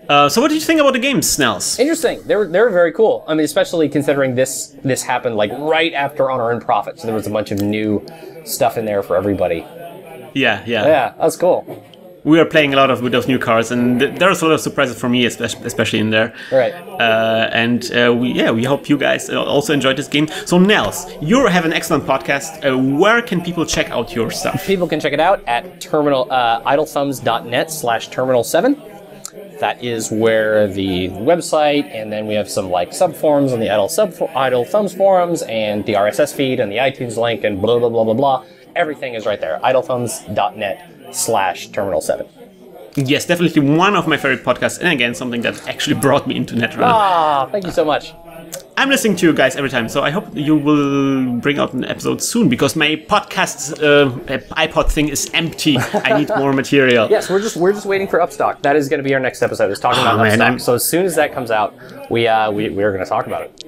So what did you think about the games, Nels? Interesting. They were very cool. I mean, especially considering this happened like right after Unearned Profit, so there was a bunch of new stuff in there for everybody. Yeah, that's cool. We are playing a lot with those new cards, and there's a lot of surprises for me, especially in there. Right. We hope you guys also enjoyed this game. So, Nels, you have an excellent podcast. Where can people check out your stuff? People can check it out at idlethumbs.net/terminal7. That is where the website, and then we have some like subforums on the Idle Thumbs forums, and the RSS feed, and the iTunes link, and blah blah blah blah blah. Everything is right there. idlethumbs.net/terminal7. Yes, definitely one of my favorite podcasts, and again, something that actually brought me into Netrunner. Thank you so much. I'm listening to you guys every time, so I hope you will bring out an episode soon, because my podcast iPod thing is empty. I need more material. Yes, we're just waiting for Upstock. That is going to be our next episode, is talking about Upstock. So as soon as that comes out, we're going to talk about it.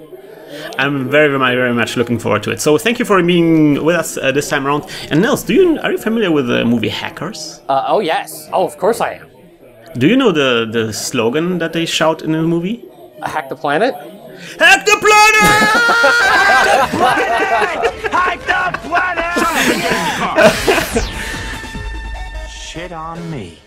I'm very, very, very much looking forward to it. So thank you for being with us this time around. And Nels, are you familiar with the movie Hackers? Oh, yes. Oh, of course I am. Do you know the slogan that they shout in the movie? Hack the planet? Hack the planet! Hack the planet! Shit on me.